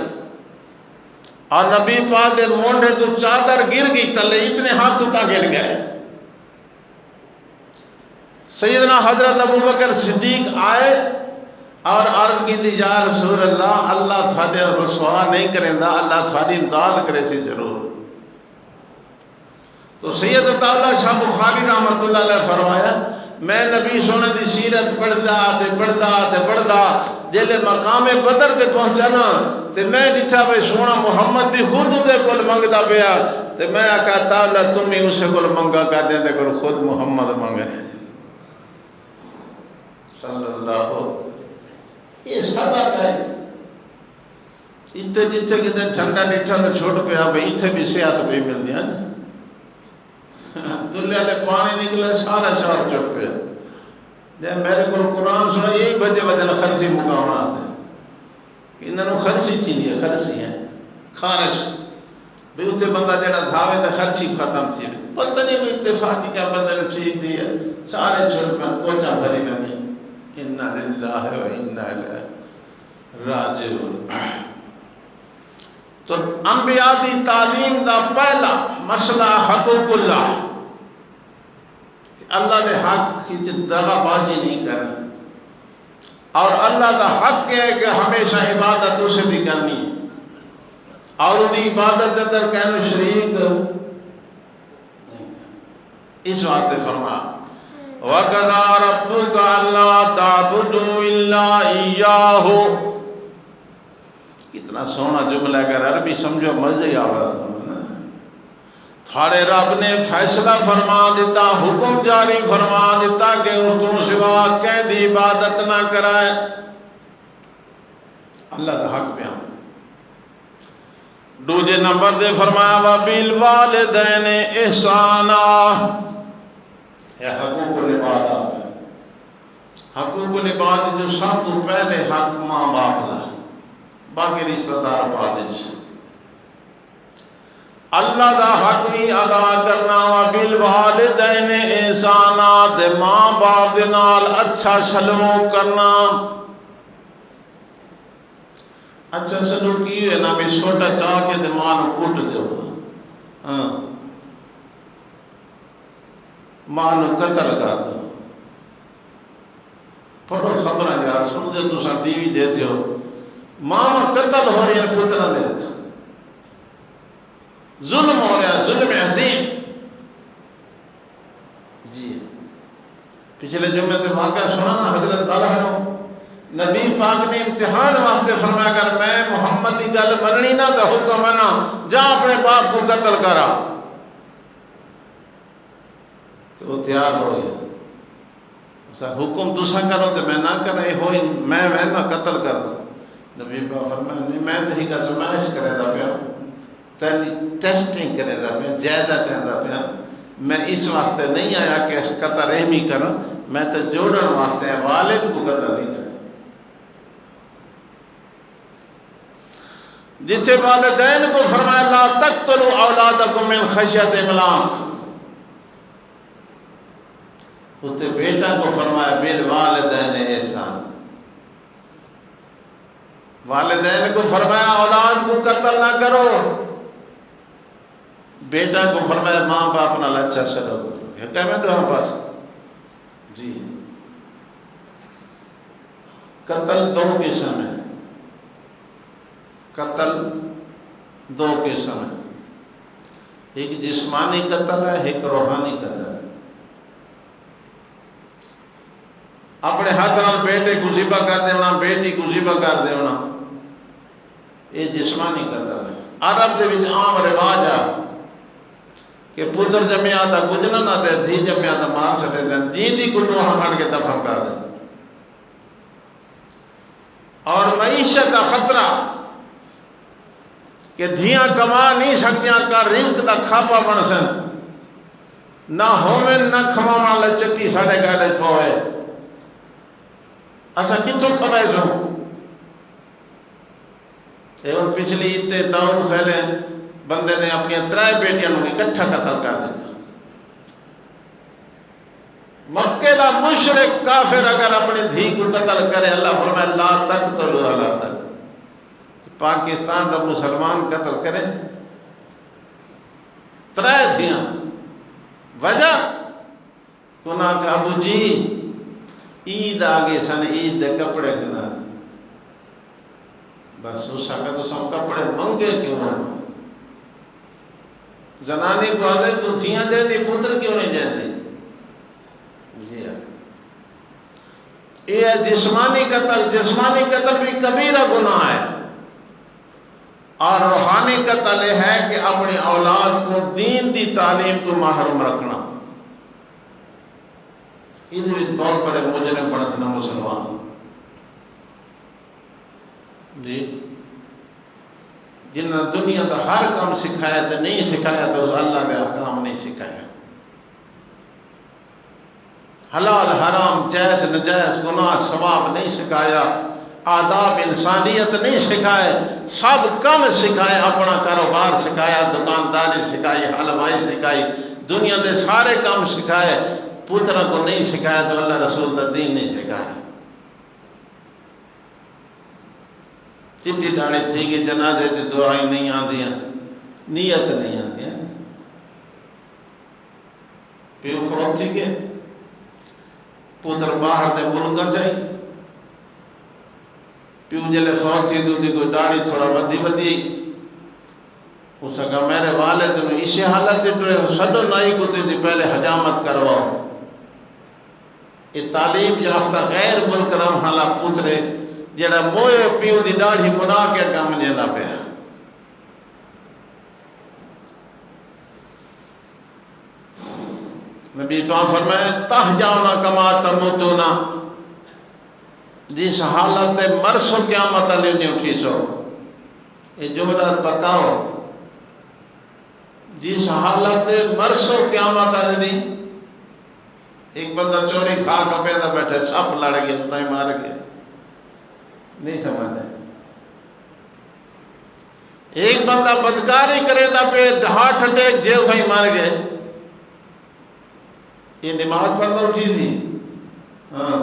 اور نبی پاک دے مونڈے تو چادر گر گئی تلے اتنے ہاتھ تا گر گئے. سیدنا حضرت ابوبکر صدیق آئے اور عرض کی تھی یا رسول اللہ اللہ تھوڑے رسوا نہیں کریں دا، اللہ تھوڑی امداد کرے سی ضرور. تو سید تعالیٰ شاہ بخاری رحمۃ اللہ علیہ فرمایا میں نبی سونے دی سیرت پڑھدا جیلے مقام بدر تے پہنچا نا تے میں ڈٹھا بے سونا محمد بھی خود دے کول منگدا پیا تے میں آقا تعالیٰ تم ہی اسے کول منگا کر دیں تے کول خود محمد منگے صلی اللہ. یہ صدق ہے. اتنے جتھے کتے ٹھنڈا ڈٹھا تو چھوٹ پیا بھئی اتنے بھی صحت پہ مل دیا نا. دلے والے پانی نکلے سارا شہر چپ پیا. جب میرے کو قرآن سنا یہی بجے خرچی مقامنا آتے ہیں انہوں خرچی تھی نہیں ہے، خرچی ہے خارش بھی اتنے بندہ جڑا دھاوے تو خرچی ختم تھی. پتہ نہیں کوئی اتفاقی کیا بندے نے ٹھیک دی ہے سارے چھوڑ پہ کوچا بھری گئی. اِنَّا لِلَّهِ وَإِنَّا إِلَيْهِ راجعون. تو انبیاء دی تعلیم دا پہلا مسئلہ حقوق اللہ، اللہ دے حق کی دغا بازی نہیں کرنی اور اللہ دا حق ہے کہ ہمیشہ عبادت اسے بھی کرنی ہے. اور دی عبادت اندر کہنا شریک اس واسطے فرما وَقَضَى رَبُّكَ أَلَّا تَعْبُدُوا إِلَّا إِيَّاهُ. کتنا سونا جملہ ہے، اگر عربی سمجھو مزے آواز تھاڑے رب نے فیصلہ فرما دیتا، حکم جاری فرما دیتا کہ اس کو سوا کہیں دی عبادت نہ کرائے. اللہ دا حق بیان. دوجے نمبر دے فرمایا وَبِالْوَالِدَيْنِ إِحْسَانًا. یہ حقوق العباد ہے. حقوق العباد جو سب تو پہلے حق ماں باپ دا، باقی رشتہ دار بعد اللہ دا حق بھی ادا کرنا. وَبِالْوَالِدَيْنِ إِحْسَانًا، تے ماں باپ دے نال اچھا سلوک کرنا. اچھا سلوک کی ہے نا بھی چھوٹا چاہ کے تے ماں نو کٹ دیو، ماں نو قتل کر دو. پڑھو خبریں یار، سن دے تو ٹی وی دیتے ہو، ماں قتل ہو رہی ہے پترا دیتے، ظلم ہو رہا ہے، ظلم عظیم. جی پچھلے جمعے تے واقعہ سنا نا، حضرت طلحہ نو نبی پاک نے امتحان واسطے فرمایا اگر میں محمد کی گل مننی نہ تو حکم منا، جا اپنے باپ کو قتل کرا. تو وہ تیار ہو گیا، حکم تسا کرو تو میں نہ کرے ہوئی میں نہ قتل کر دوں. نبی پاک فرمایا نہیں، میں تو ہی آزمائش کرے دا پیا، تیری ٹیسٹنگ کرے دا پیا، جائزہ چاہتا پیا. میں اس واسطے نہیں آیا کہ قتل رحمی کروں، میں تو جوڑن واسطے والد کو قتل نہیں کروں. جتھے والدین کو فرمایا لا تقتلوا اولادکم من خشیۃ املاق، اتنے بیٹا کو فرمایا بالوالدین احسان. والدین کو فرمایا اولاد کو قتل نہ کرو، بیٹا کو فرمایا ماں باپ نال اچھا سلوک کرو. یہ کہہ دو ہم پاس. جی قتل دو قسم ہے، قتل دو قسم ہے، ایک جسمانی قتل ہے، ایک روحانی قتل ہے. اپنے ہاتھ نال بیٹے کو ذبح کر دینا، بیٹی کو ذبح کر دینا، یہ جسمانی قتل ہے. عرب دے وچ عام رواج ہے کہ پتر جمیا تا گجنا نہ دے، دھی جمیا تا مار سٹے دیں، جی دی کٹو ہم کھڑ کے دفن کر دیں. اور معیشت کا خطرہ کہ دھیاں کما نہیں سکتیاں کا رزق دا کھاپا بن سن، نہ ہومن نہ کھما والے چٹی ساڑے گاڑے پوئے، اسا کتوں کھوائے سو. ایون پچھلی تے داؤد پھیلے بندے نے اپنی 3 بیٹیاں نو اکٹھا قتل کر دیتا. مکے دا مشرک کافر اگر اپنی دھی کو قتل کرے، اللہ فرمائے لا تقتلوا اولادکم. پاکستان دا مسلمان قتل کرے 3 دھیاں، وجہ کنا کہ ابو جی عید آگے سن، عید دے کپڑے کنا، بس اس کا تو سب کپڑے منگے کیوں ہیں. زنانی کو آدھے تو دھیاں جائیں دی، پتر کیوں نہیں جائیں دی. یہ جسمانی قتل. جسمانی قتل بھی کبیرہ گناہ ہے. اور روحانی قتل یہ ہے کہ اپنی اولاد کو دین دی تعلیم تو محروم رکھنا. یہ بہت بڑے مجرم بن سنا مسلمان. جی جنہیں دنیا کا ہر کام سکھایا تو نہیں سکھایا تو اللہ کے احکام نہیں سکھایا. حلال حرام جائز نجائز گناہ ثواب نہیں سکھایا، آداب انسانیت نہیں سکھائے، سب کم سکھائے. اپنا کاروبار سکھایا، دکانداری سکھائی، حلوائی سکھائی، دنیا کے سارے کام سکھائے. پترا کو نہیں سکھایا تو اللہ رسول کا دین نہیں سکھایا. چٹی ڈاڑی تھی کہ جنازے تے دعائیں نہیں آدیاں، نیت نہیں آدیاں. پیو فوت تھی کہ پتر باہر دے ملکاں چاہیے، پیو جلے فوت تھی تو کوئی ڈاڑی تھوڑا ودی اس کا میرے والد نے اسی حالت سڈو نائی کتے دی پہلے حجامت کرواؤ. یہ تعلیم یافتہ غیر ملک رم حالا پوترے جڑا موئے پیو دی ڈاڑھی منا کے کام جیندہ پیا. نبی تو فرمائے تہجاؤنا کما تموتونا، جس حالت مرسو قیامت علی نہیں اٹھی سو. یہ جملہ پکاؤ، جس حالت مرسو قیامت علی نہیں. ایک بندہ چوری کھا کا پیدا بیٹھے سپ لڑ گیا تائیں مار گیا، نہیں سمجھے. ایک بندہ بدکاری کرے دا پہ ہارٹ اٹیک جیل تائیں مار گئے. یہ نماز پڑھنا اٹھی تھی. ہاں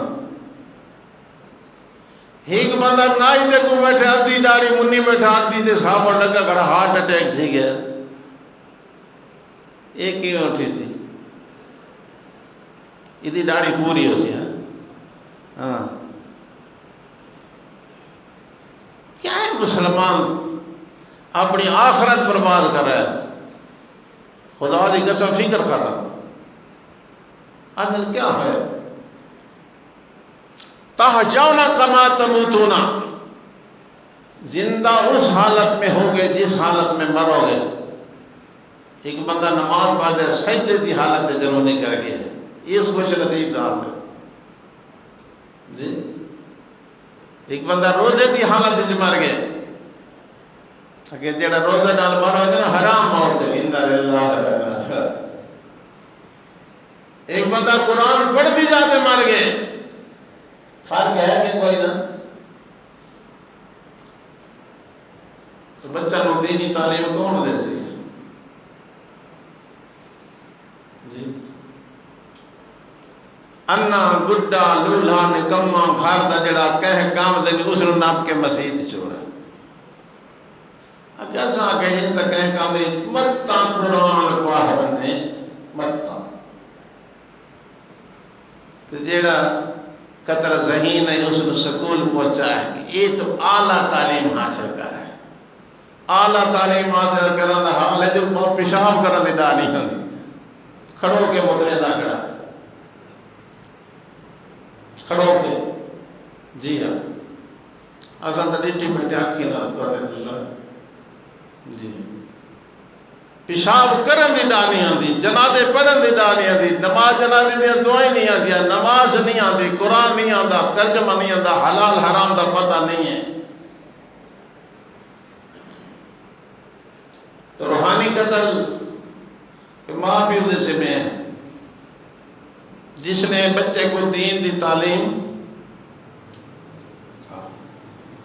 ایک بندہ نائی دے کو بیٹھے آدھی ڈاڑی منی بیٹھا آدھی دے صحابہ لگا کڑا ہارٹ اٹیک تھی گیا. یہ کیوں اٹھی تھی؟ ادھی ڈاڑی پوری ہو سی. ہاں کیا ہے مسلمان اپنی آخرت برباد کر رہا ہے. خدا دی قسم فکر ختم. اندر کیا ہے؟ تہجونا کما تموتونا، زندہ اس حالت میں ہوگے جس حالت میں مرو گے. ایک بندہ نماز پڑھے سجدے دی حالت جنہوں نے کر گیا اس کچھ نصیب دار میں جی. ایک بندہ روزے دی حالت مر گئے کہ جڑا روزے نال مرو ہے نا حرام موت ہے. انا للہ. ایک بندہ قرآن پڑھتی جاتے مر گئے. فرق ہے کہ کوئی نہ؟ تو بچہ نو دینی تعلیم کون دے سی جی؟ انا گڈا لولہ نکما گھر دا جڑا کہہ کام دینی اس نے ناپ کے مسیح چھوڑا. اگر سا کہیں تو کہہ کام دینی متا قرآن قواہ بندے متا. تو جڑا قطر ذہین ہے اس نے سکول پہنچا ہے کہ یہ تو اعلیٰ تعلیم حاصل کر ہے. اعلیٰ تعلیم حاصل کرنے کا حال ہے جو پیشاب کرنے دی ڈا نہیں ہوتی. کھڑو کے مترے نہ کھڑا کھڑو کے جی ہاں آسان تو ڈیٹی بیٹھے آکھی نہ جی پیشاب کرن دی ڈا نہیں آتی. جنازے پڑھن دی ڈا نہیں آتی. نماز جنازے دیا دعائیں نہیں آتی. نماز نہیں آتی. قرآن نہیں آتا. ترجمہ نہیں آتا. حلال حرام دا پتہ نہیں ہے. تو روحانی قتل ماں پیو دے سے میں جس نے بچے کو دین دی تعلیم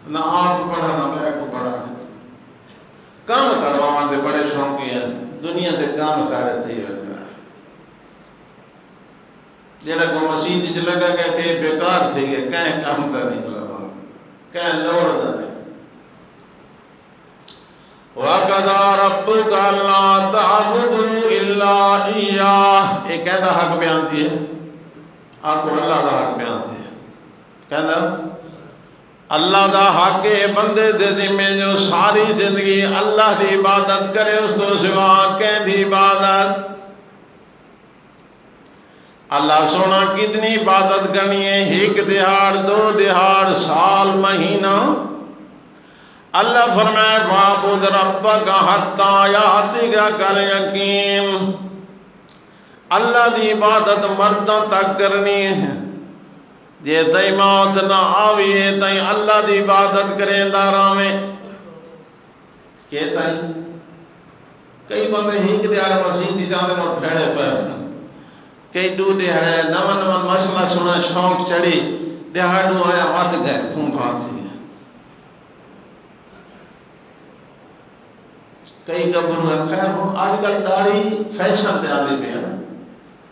نہ آپ پڑھا نہ میں کو پڑھا کام کرواؤں دے بڑے شوقی ہیں. دنیا دے کام ساڑے تھی وقت جیڑا کو مسیح جی لگا کہ بیکار تھی گئے کہیں کام دا نہیں لگا کہیں لوڑ دا نہیں. وَقَضَى رَبُّكَ أَلَّا تَعْبُدُوا إِلَّا إِيَّاهُ. ایک کہتا حق بیان تھی ہے آپ کو اللہ دا حق بیان تھی ہے. کہتا اللہ دا حق ہے بندے دے ذمہ جو ساری زندگی اللہ دی عبادت کرے اس تو سوا کہیں دی عبادت. اللہ سونا کتنی عبادت کرنی ہے؟ ایک دہاڑ دو دہاڑ سال مہینہ. اللہ فرمائے فَعْبُدْ رَبَّكَ حَتَّى يَأْتِيَكَ الْيَقِينُ. اللہ دی عبادت مردوں تک کرنی ہے. جے تئی موت نہ آوی ہے تئی اللہ دی عبادت کریں داراں میں کہ تئی کئی بندے ایک دیار مسیح دی جاندے اور پھیڑے پہ کئی ڈوڈے ہے نمن نمن مسئلہ سنا شوق چڑی دیہاڑو آیا وات گئے پھون پھات تھی. کئی گبرو ہے خیر ہوں آج کل داڑھی فیشن تے آدھی پہ ہے.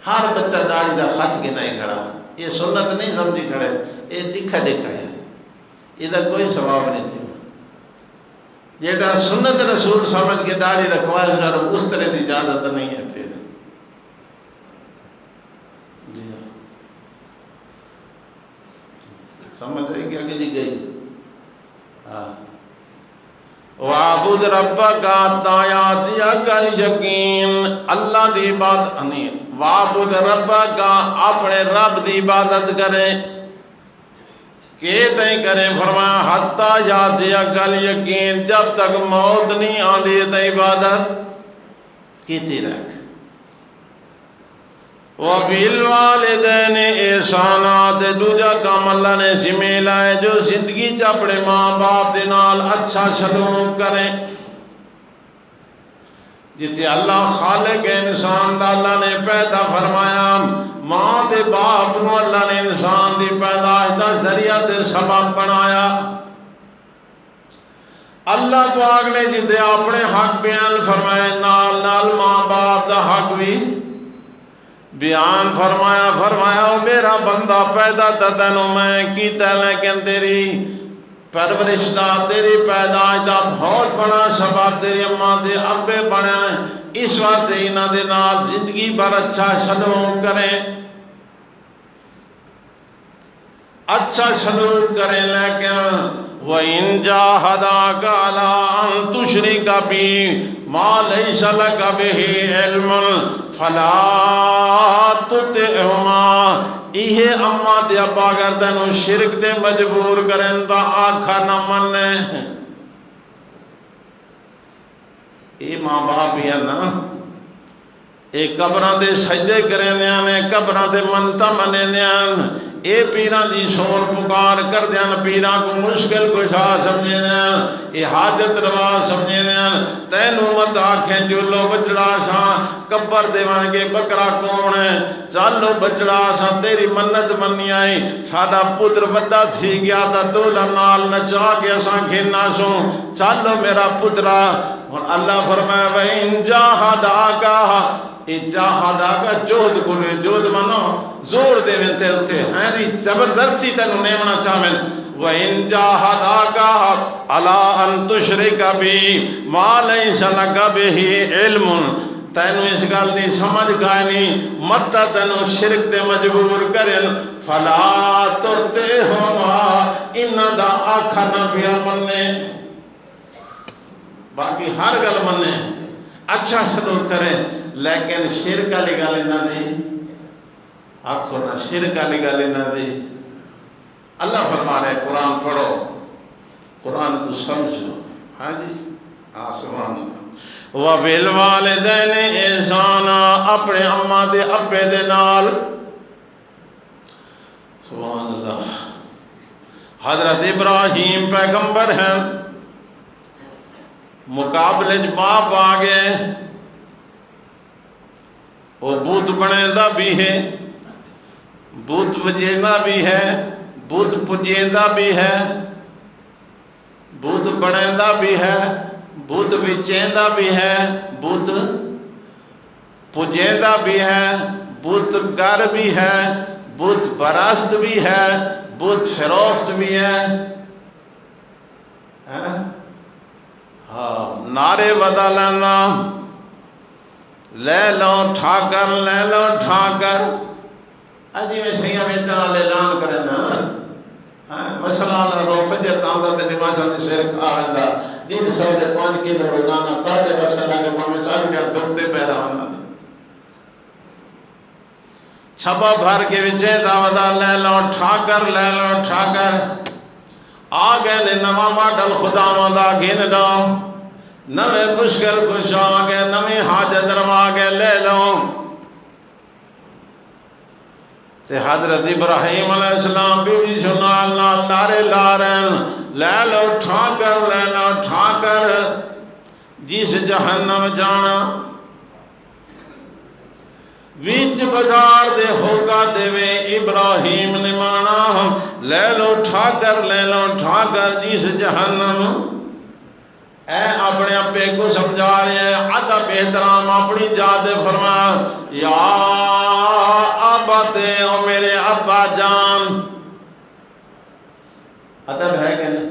ہر بچہ داڑھی دا خط کے نہیں کھڑا. یہ سنت نہیں سمجھی کھڑے یہ دکھا دکھا ہے. یہ دا کوئی ثواب نہیں تھی. جیڑا سنت رسول سمجھ کے داڑھی رکھوائے اس طرح دی اجازت نہیں ہے. پھر سمجھ آئی کہ اگلی گئی. ہاں وَعْبُدْ رَبَّكَ حَتَّىٰ يَأْتِيَكَ الْيَقِينُ اللہ دی عبادت نہیں وَعْبُدْ رَبَّكَ اپنے رب دی عبادت کریں کہ تئیں کریں فرمایا حَتَّىٰ يَأْتِيَكَ الْيَقِينُ جب تک موت نہیں آندی تے عبادت کیتی رکھ وَبِالْوَالِدَيْنِ اِحْسَانًا تے دوجا کام اللہ نے ذمہ لائے جو زندگی چ اپنے ماں باپ دے نال اچھا سلوک کریں جتے اللہ خالق انسان دا اللہ نے پیدا فرمایا ماں دے باپ نو اللہ نے انسان دی پیدائش دا ذریعہ تے سبب بنایا اللہ پاک نے جتے اپنے حق بیان فرمائے نال نال ماں باپ دا حق بھی بیان فرمایا او میرا بندہ پیدا تینو میں کیتا لیکن تیری پرورش دا تیری پیدائش دا بہت بڑا سبب تیری اماں دے ابے بنا اس وقت انہاں دے نال زندگی بھر اچھا سلوک کریں لیکن وَإِن جَاهَدَاكَ عَلَىٰ أَن تُشْرِكَ بِي مَا لَيْسَ لَكَ بِهِ عِلْمٌ فَلَا تُطِعْهُمَا یہ اماں دے ابا اگر تینو شرک دے مجبور کریں تا آنکھا نہ مننے اے ماں باپ بھی ہے نا اے قبران دے سجدے کریں دیاں قبران دے منتا منے دیاں اے پیران دی سون پکار کر دیاں پیران کو مشکل کشا سمجھے دیاں اے حاجت روا سمجھے دیاں تینو مت آنکھیں جولو بچڑا سا قبر دیوان کے بکرا کون ہے چالو بچڑا سا تیری منت منی آئی ساڑا پتر بڑا تھی گیا تا دولا نال نچا کے ساں کھینا سوں چالو میرا پترا اور اللہ فرمائے وَإِن جَاهَدَاكَ اے جاہداکا جہد کلے جہد منو زور دے وینتے ہوتے ہیں دی زبردستی تینو نیمنا چاہمن وَإِن جَاهَدَاكَ عَلَىٰ أَن تُشْرِكَ بِي مَا لَيْسَ لَكَ بِهِ عِلْمٌ تینو اس گل دی سمجھ گائے نہیں متا تینو شرک دے مجبور کرن فَلَا تُطِعْهُمَا انہاں دا آکھا نہ پیا مننے باقی ہر گل مننے اچھا سلوک کریں لیکن شرک علی گالی نہ دی آنکھو نہ شرک علی گالی نہ دی اللہ فرما رہے قرآن پڑھو قرآن کو سمجھو ہاں جی آسمان وَبِالْوَالِدَيْنِ اِحْسَانًا اپنے اماں دے ابے دے نال سبحان اللہ حضرت ابراہیم پیغمبر ہیں مقابلے باپ آگے وہ بوت بنیندہ بھی ہے بوت بجیندہ بھی ہے بوت پجیندہ بھی ہے بوت بنیندہ بھی ہے بوت بچیندہ بھی ہے بوت پجیندہ بھی ہے بوت گر بھی ہے بوت براست بھی ہے بوت فروخت بھی ہے نعرے بدا لینا لے لو ٹھاکر اجی میں شیعہ بیچنا لے لان کریں نا مسئلہ رو فجر تاندہ تے نمازہ تے شیر کھا رہندا دن سو دے 5 کلو روزانہ تاجے مسئلہ کے پاہمیں سال کر دکھتے پہ رہانا چھپا بھر کے وچے دعوتہ لے لو ٹھاکر آگے نے نواں ماڈل خدا ماندہ گھن دو نوے مشکل کچھ آگے نوی حاجت روا آگے لے لو تے حضرت ابراہیم علیہ السلام بھی سنال نال نارے لارن لے لو ٹھاکر جس جہنم جانا ویچ بازار دے ہوگا دے وے ابراہیم نے مانا لے لو ٹھاکر جس جہنم اے اپنے اپے کو سمجھا رہے ہیں عدب احترام اپنی جادے فرما یا آباتے او میرے ابا جان عدب ہے کہ نہیں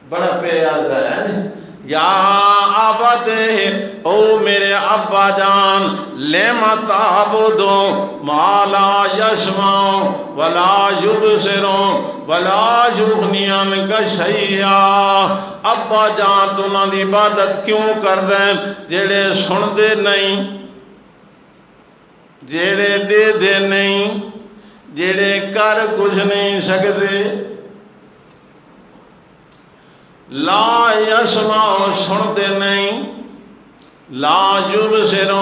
بڑا پیار ہے یا آبتے او میرے ابا جان لما تعبدو ما لا یسمع ولا یبصر ولا یغنی عنک شیئا ابا جان تو انہاں دی عبادت کیوں کر دیں جڑے سن دے نہیں جڑے دے دے نہیں جڑے کر کچھ نہیں سکتے لا یسمع سنتے نہیں لا یبصر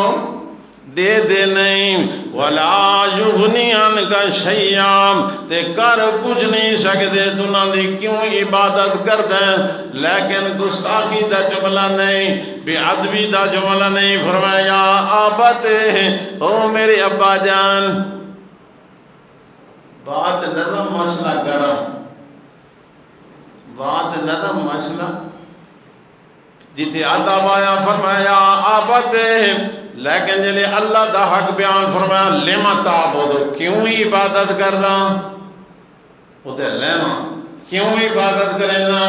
دے دے نہیں ولا یغنی عنک شیئا تے کر کچھ نہیں سکتے تو نہ دی کیوں عبادت کرتے ہیں لیکن گستاخی دا جملہ نہیں بے ادبی دا جملہ نہیں فرمایا آبتے او میرے ابا جان بات نرم مسئلہ گرم بات نرم مسئلہ جیتے عذاب آیا فرمایا آبتے لیکن جلے اللہ دا حق بیان فرمایا لما تعبدو کیوں عبادت کردا ہوتے لیما کیوں عبادت کرنا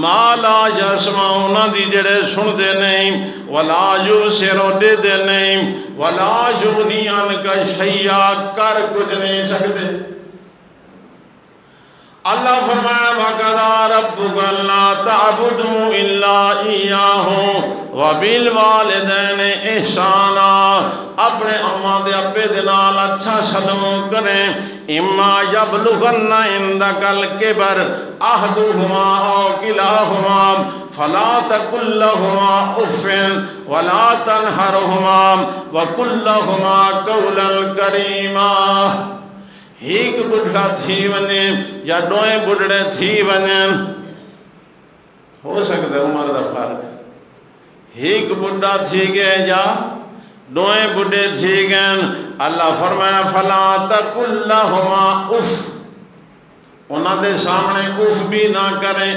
ما لا یسمع انہاں دی جڑے سن دے نہیں ولا یبصر دے دے نہیں ولا یغنی عنک شیئا کر کچھ نہیں سکتے اللہ فرمایا وَقَضَىٰ رَبُّكَ أَلَّا تَعْبُدُوا إِلَّا إِيَّاهُ وَبِالْوَالِدَيْنِ إِحْسَانًا اپنے اماں دے ابے دے نال اچھا سلوک کریں اما یبلغن عندک الکبر احدہما او کلاہما فلا تقل لهما اف ولا تنہرهما وقل لهما قولا کریما ایک بڑھڑا تھی ونے یا ڈوئیں بڑھڑے تھی ونے ہو سکتا ہے عمر دا فرق ایک بڑھڑا تھی گئے یا ڈوئیں بڑھے تھی گئے اللہ فرمایا فلا تقل لهما اف انہاں دے سامنے اف بھی نہ کریں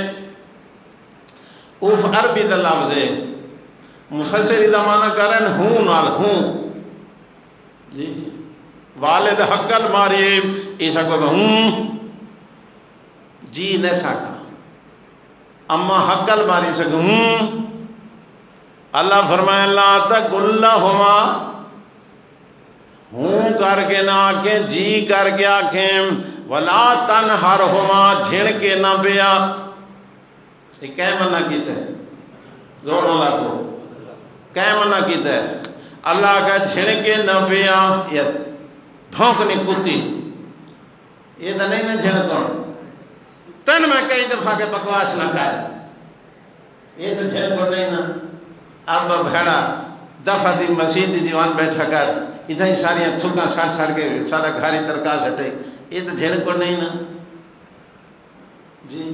اف عربی دا لفظ ہے مفسر دا معنی کریں ہوں نال ہوں جی والد حقل ماری ایسا کو جی نہ سکا اما حقل ماری سکا اللہ فرمائے لا تقل لهما ہوں کر کے نہ آنکھیں جی کر کے آنکھیں ولا تنہرهما جھڑ کے نہ بیا یہ کیا منع کیتا ہے زور اللہ کو کیا منع کیتا ہے اللہ کا جھڑ کے نہ بیا یہ بھونکنی کتی یہ تو نہیں نہ جھڑ کون تن میں کئی دفعہ کے بکواس نہ کھائے یہ تو جھڑ کون نہیں نا اب بھیڑا دفعہ دی مسیح دی دیوان بیٹھا کر ادھا ہی ساریاں تھکاں ساڑ کے سارا گھاری ترکا سٹے یہ تو جھڑ کون نہیں نا جی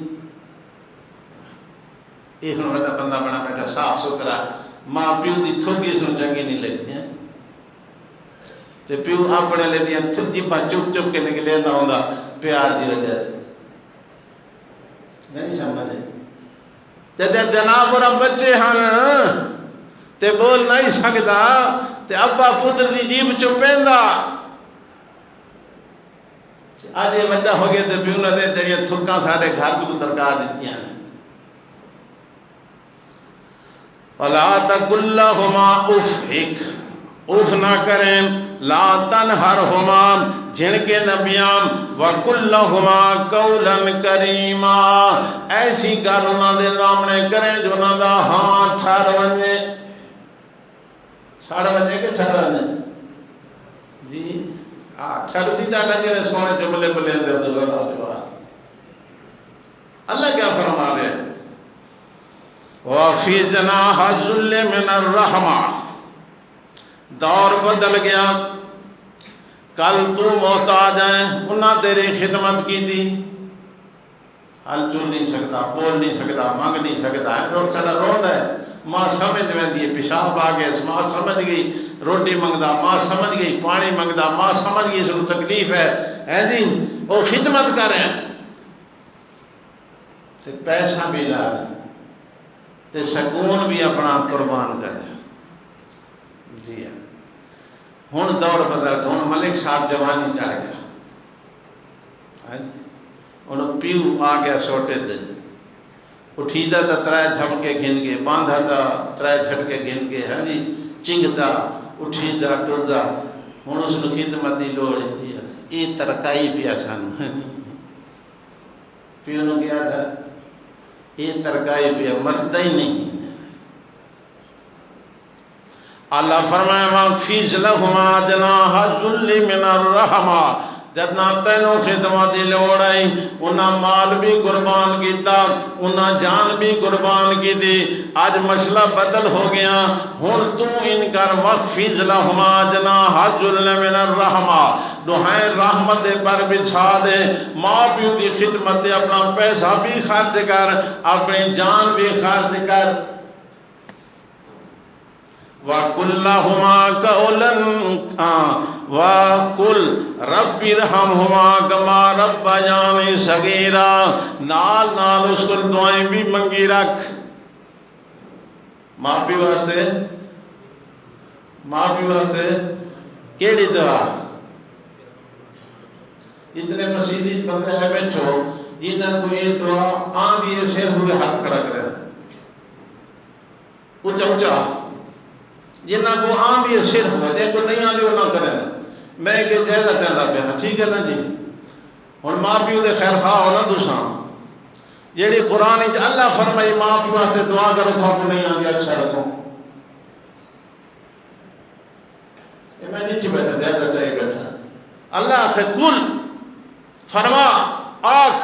ایک نوڑا بندہ بنا بیٹھا صاف ستھرا ماں پیو دی تھوکی سن چنگی نہیں لگتی ہیں تے پیو اپنے لے دیا جیبا چپ چپ کے نکلے دا ہوندا پیار دی وجہ تھی نہیں سمجھے تے جناب اور بچے ہن تے بول نہیں سکتا تے ابا پتر دی جیب چپیندا آج یہ وجہ ہو گیا تے پیو نہ دے تیرے تھکاں سارے گھر تو ترکا دیتی ہیں وَلَا تَقُلْ لَهُمَا اُفْ اف نہ کریں لا تنہرهما جن کے نبیان وَقُلْ لَهُمَا قَوْلًا كَرِيمًا ایسی گل انہاں دے سامنے کریں جو انہاں دا ہاں ٹھہر ونے ساڑھ ونے کہ ٹھہر ونے جی ٹھہر سیدھا نہ جڑے سونے جملے بلیں دے عبداللہ اللہ کیا فرما رہے ہیں وَفِي جَنَاحَ الذُّلِّ مِنَ الرَّحْمَةِ دور بدل گیا کل تو محتاج ہیں انہاں تیری خدمت کی تھی حل چل نہیں سکتا بول نہیں سکتا مانگ نہیں سکتا ہے روٹ سڑا روڈ ہے ماں سمجھ میں دیئے پیشاب آگے ماں سمجھ گئی روٹی منگدا ماں سمجھ گئی پانی منگدا ماں سمجھ گئی سنو تکلیف ہے جی وہ خدمت کر رہے ہیں تے پیسہ بھی لا تے سکون بھی اپنا قربان کرے جی ہون دور بدل گیا ہون ملک صاحب جوانی چڑھ گیا ہون پیو آ گیا سوٹے تے اٹھیدا تا ترائے جھپکے گن کے، باندھا تا ترائے جھپکے گن کے، ہاں جی چنگدا اٹھیدا ٹردا، ہن اس نوں خدمت دی لوڑ ہے۔ یہ ترکائی پیا سانوں پیو نوں کیا تھا، یہ ترکائی پیا مردا ہی نہیں۔ اللہ فرمائے وَاخْفِضْ لَهُمَا جَنَاحَ الذُّلِّ مِنَ الرَّحْمَةِ، جتنا تینوں خدمت دی لوڑ آئی انہاں مال بھی قربان کیتا، انہاں جان بھی قربان کی دی۔ آج مسئلہ بدل ہو گیا، ہن تو ان کر وَاخْفِضْ لَهُمَا جَنَاحَ الذُّلِّ مِنَ الرَّحْمَةِ، دہائیں رحمت دے پر بچھا دے، ماں پیو دی خدمت دے اپنا پیسہ بھی خرچ کر، اپنی جان بھی خرچ کر۔ وَقُلْ لَهُمَا قَوْلًا وَقُلْ رَبِّ ارْحَمْهُمَا كَمَا رَبَّيَانِي صَغِيرًا، نال نال اس کو دعائیں بھی منگی رکھ۔ ماں پیو واسطے، ماں پیو واسطے کیڑی دعا؟ اتنے مسیحی بندے ہیں بیٹھو جنہاں کو یہ دعا آن دیئے سیر ہوئے ہاتھ کھڑا کرے، اونچا اونچا جنہاں کو آن دیئے سیر ہوئے، جن کو نہیں آن دیئے وہ نہ کریں۔ میں کہ جائزہ چاہتا پہنا، ٹھیک ہے نا جی؟ اور ماں پیو دے خیر خواہ ہو نا دوساں جیڑی قرآن ہی اللہ فرمائی ماں پیو واسطے دعا کرو تھا کو نہیں آن دیا اچھا رکھو۔ یہ میں نیچے بیٹھا جائزہ چاہیے بیٹھا، اللہ سے کل فرما آنکھ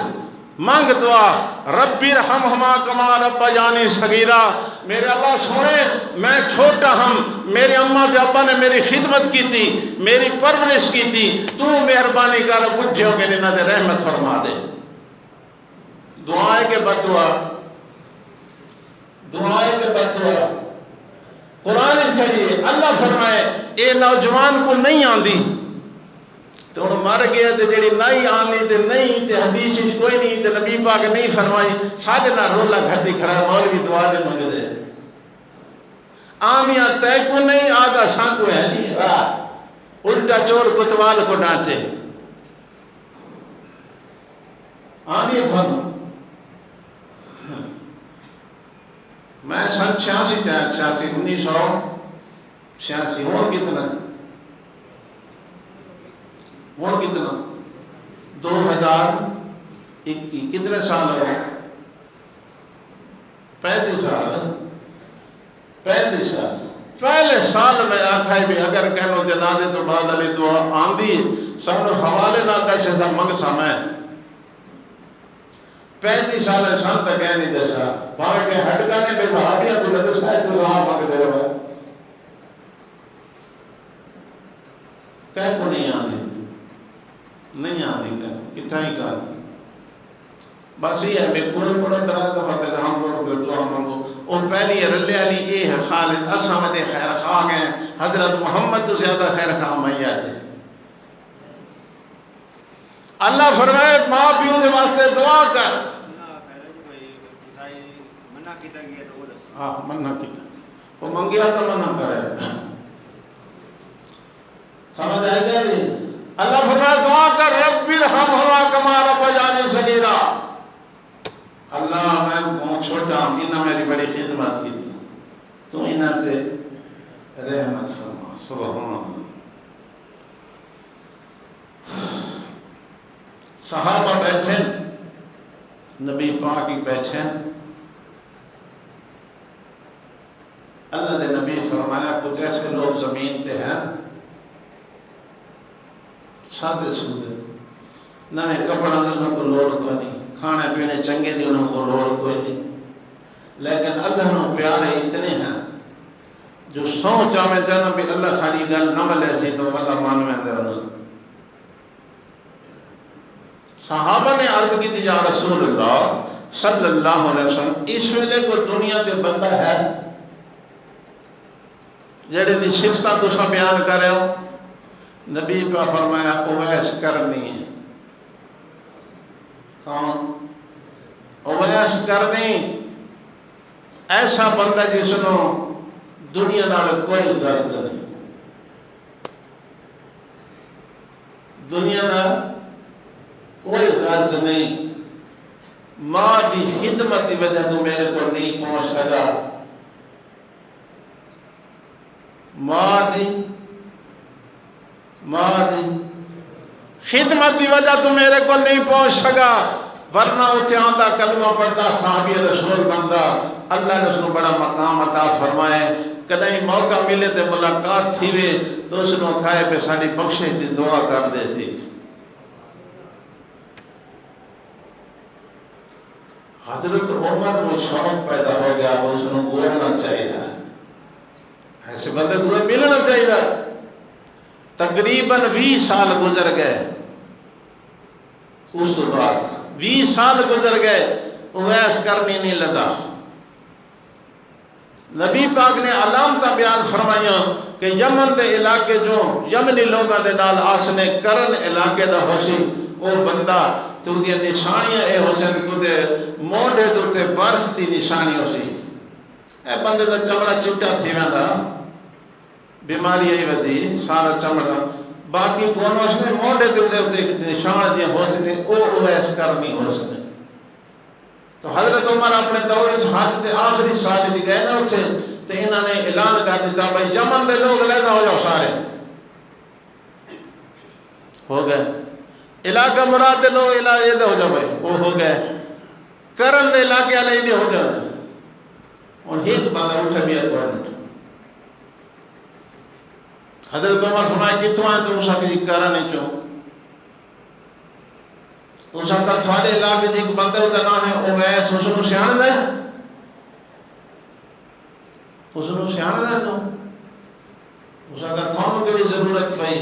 مانگ دعا ربی ارحمہما کما ربیانی صغیرا، میرے اللہ سونے میں چھوٹا ہم، میرے اماں تے ابا نے میری خدمت کی تھی، میری پرورش کی تھی، تو مہربانی کر بڈھے ہو کے نہ دے رحمت فرما دے۔ دعائیں کے بد دعا، دعائیں کے بد دعا۔ قرآن کہیے اللہ فرمائے اے نوجوان کو نہیں آندی تو انہوں مر گیا تے جڑی نہیں آنی تے نہیں تے حدیث کوئی نہیں تے نبی پاک نہیں فرمائی، سادے نہ رولا گھٹی کھڑا ہے مولوی دعا دے منگ دے آنیاں تے کو نہیں آدھا شاں کو ہے جی واہ الٹا چور کتوال کو ڈانٹے آنی تھانو۔ میں سن 86 1986 ہون کتنا ہون کتنا 2021 کتنے سال ہو 35 سال 35 سال پہلے سال میں آکھائی بھی اگر کہنو جنازے تو بعد علی دعا آندھی سانو حوالے نہ کیسے سا منگ سامیں 35 سال شان تک کہہ نہیں دیسا باہر کے ہٹ گانے بے بہادیاں تو لگے شاید تو دعا منگ دے رہا ہے کہہ کو نہیں آندھی نہیں آندھی کتنا ہی کہا بس یہ ہے میں کوئی پڑھا طرح دفعہ تک ہم پڑھو دعا مانگو اور پہلی رلے علی یہ ہے خالد اسامد خیر خواہ گئے حضرت محمد تو زیادہ خیر خواہ میاں تھے۔ اللہ فرمائے ماں پیو دے واسطے دعا کر منع کیتا وہ منگیا تو منع کرے سمجھ آئے گا نہیں اللہ فرمائے دعا کر رب ارحمہما کما ربیانی صغیرا اللہ میں بہت چھوٹا ہوں انہاں میری بڑی خدمت کی تھی تو انہاں تے رحمت فرما سبحان اللہ۔ صحابہ بیٹھے نبی پاک ہی بیٹھے اللہ نے نبی فرمایا کچھ ایسے لوگ زمین تے ہیں سادے سودے نہ کپڑا دے انہوں کو لوڑ کوئی نہیں کھانے پینے چنگے دی انہوں کو لوڑ کوئی نہیں لیکن اللہ نے پیارے اتنے ہیں جو سوچا میں جانا بھی اللہ ساری گل نہ ملے سی تو اللہ مانویں دے انہوں صحابہ نے عرض کی تھی یا رسول اللہ صلی اللہ علیہ وسلم اس ویلے کو دنیا تے بندہ ہے جڑے دی صفتہ تو سا بیان کر رہے ہو نبی پہ فرمایا اویس کرنی ہے کون اویس کرنی ایسا بندہ جس نو دنیا نال کوئی غرض نہیں دنیا نال کوئی غرض نہیں ماں دی خدمت کی وجہ تو میرے کو نہیں پہنچ سکا، ماں دی خدمت کی وجہ تو میرے کو نہیں پہنچ سکا، ورنہ اتنے آتا کلمہ پڑھتا صحابی رسول بندہ، اللہ نے اس کو بڑا مقام عطا فرمائے۔ کدیں موقع ملے تو ملاقات تھی وے تو اس نے کھائے پہ ساری بخشش دی دعا کر دے سی۔ حضرت عمر میں شوق پیدا ہو گیا، اس نے گزرنا چاہیے، ایسے بندے کو ملنا چاہیے۔ تقریباً 20 سال گزر گئے، اس تو بعد 20 سال گزر گئے، اویس کرنی نہیں لگا۔ نبی پاک نے علامت بیان فرمائیاں کہ یمن دے علاقے جو یمنی لوگاں دے نال آسنے کرن علاقے دا ہوسی، وہ بندہ تو دی نشانیاں اے حسین کو دے موڑے دوتے برس دی نشانی ہوسی، اے بندے دا چمڑا چٹا تھی ویندا، بیماری آئی ودی سارا چمڑا، باقی کونوں اس نے موڑے دوتے نشان دی حسین او اویس کرنی حسین۔ تو حضرت عمر اپنے دور حج تے آخری سال دی گئے نا اتھے، تو انہوں نے اعلان کر دیتا بھائی یمن دے لوگ لینا ہو جاؤ، سارے ہو گئے، علاقہ مراد دے لوگ علاقہ ہو جاؤ بھائی، وہ ہو گئے، کرن دے علاقے والے نہیں ہو جاؤ، اور ایک بندہ اٹھا بھی اکوان۔ حضرت عمر فرمائے کتوں آئے تو اسا کی کرن ہی چوں، اسا کا تھوڑے علاقے دی ایک بندے ہوتا نہ ہے اویس، اس نے سیان دے، اس نے سیان دے تو اسا کا تھوڑوں کے لیے ضرورت پئی،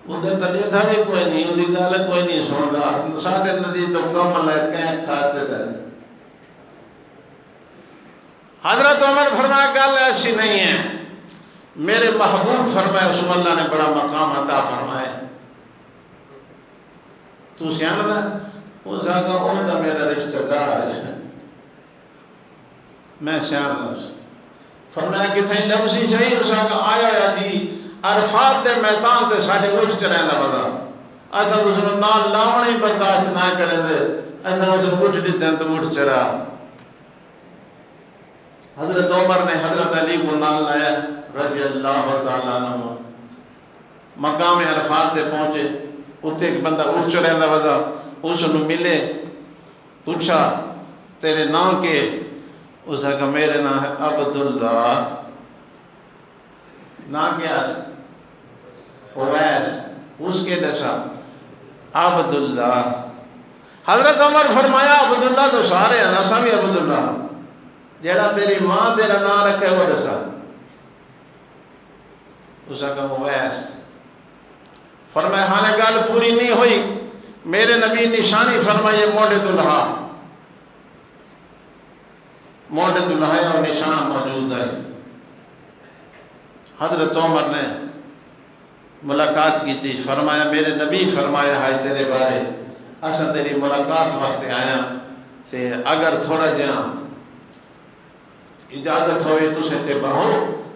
ادھر تلیہ تھا بھی کوئی نہیں، ادھی گالے کوئی نہیں سوندہ، ساڑھے ندی تو کم لے کہیں کھاتے تھے۔ حضرت عمر فرمایا گال ایسی نہیں ہے، میرے محبوب فرمائے اس میں اللہ نے بڑا مقام عطا فرمائے، تو سیانا دا وہ زاگا اوندہ میرا رشتہ دار ہے، میں سیانا دا فرمایا کہ تھیں لفظی صحیح اس کا آیا یا جی عرفات دے میدان تے ساڑھے اٹھ چرین دا بدا، ایسا تو سنو نال لاؤن ہی برداشت نہ کریں دے، ایسا وہ سنو اٹھ دیتے ہیں تو اٹھ چرا۔ حضرت عمر نے حضرت علی کو نال لایا رضی اللہ تعالیٰ عنہ، مقام عرفات تے پہنچے، اتھے ایک بندہ اٹھ چرین دا بدا، اس نے ملے، پوچھا تیرے نام کے، اس نے کہا میرے نام ہے عبداللہ، نام کیا ہے اویس، اس کے دسا عبداللہ۔ حضرت عمر فرمایا عبداللہ تو سارے ہیں نا، سامی عبداللہ، جیڑا تیری ماں تیرا نام رکھے وہ دسا، اس نے کہا اویس۔ فرمایا ہانے گال پوری نہیں ہوئی، میرے نبی نشانی فرمائے موڑے تو لہا، موڑے تو لہا اور نشان موجود ہے۔ حضرت عمر نے ملاقات کی تھی، فرمایا میرے نبی فرمایا ہے تیرے بارے، اسا تیری ملاقات واسطے آیا، تے اگر تھوڑا جہاں اجازت ہوئے تو سے تے بہو،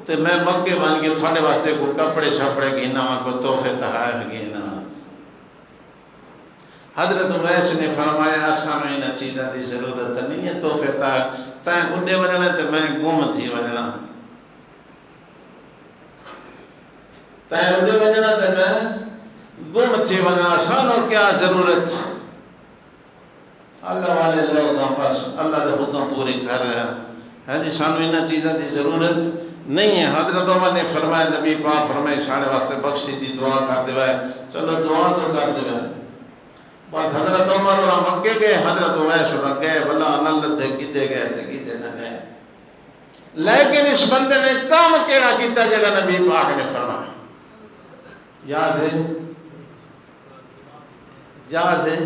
تے میں مکے بن کے تھوڑے واسطے کو کپڑے شپڑے گینا، کو تحفے تحائف گینا۔ حضرت اویس نے فرمایا اسانو انہاں چیزاں دی ضرورت نہیں ہے، تحفے تحائف تائیں اڈے وجنا تے میں گم تھی وجنا، تائیں اڈے وجنا تے میں گم تھی وجنا، سانو کیا ضرورت؟ اللہ والے لوگ بس اللہ دے حکم پوری کر رہے ہیں، ہے جی سانو انہاں چیزاں دی ضرورت نہیں ہے۔ حضرت عمر نے فرمایا نبی پاک فرمائے ساڑھے واسطے بخشی دی دعا کر دیوائے، چلو دعا تو کر دیوائے۔ بس حضرت عمر اور مکے گئے، حضرت اویس اور گئے، بلا انل دے کیتے گئے تے کیتے نہ گئے، لیکن اس بندے نے کام کیڑا کیتا جڑا نبی پاک نے فرمایا، یاد ہے؟ یاد ہے؟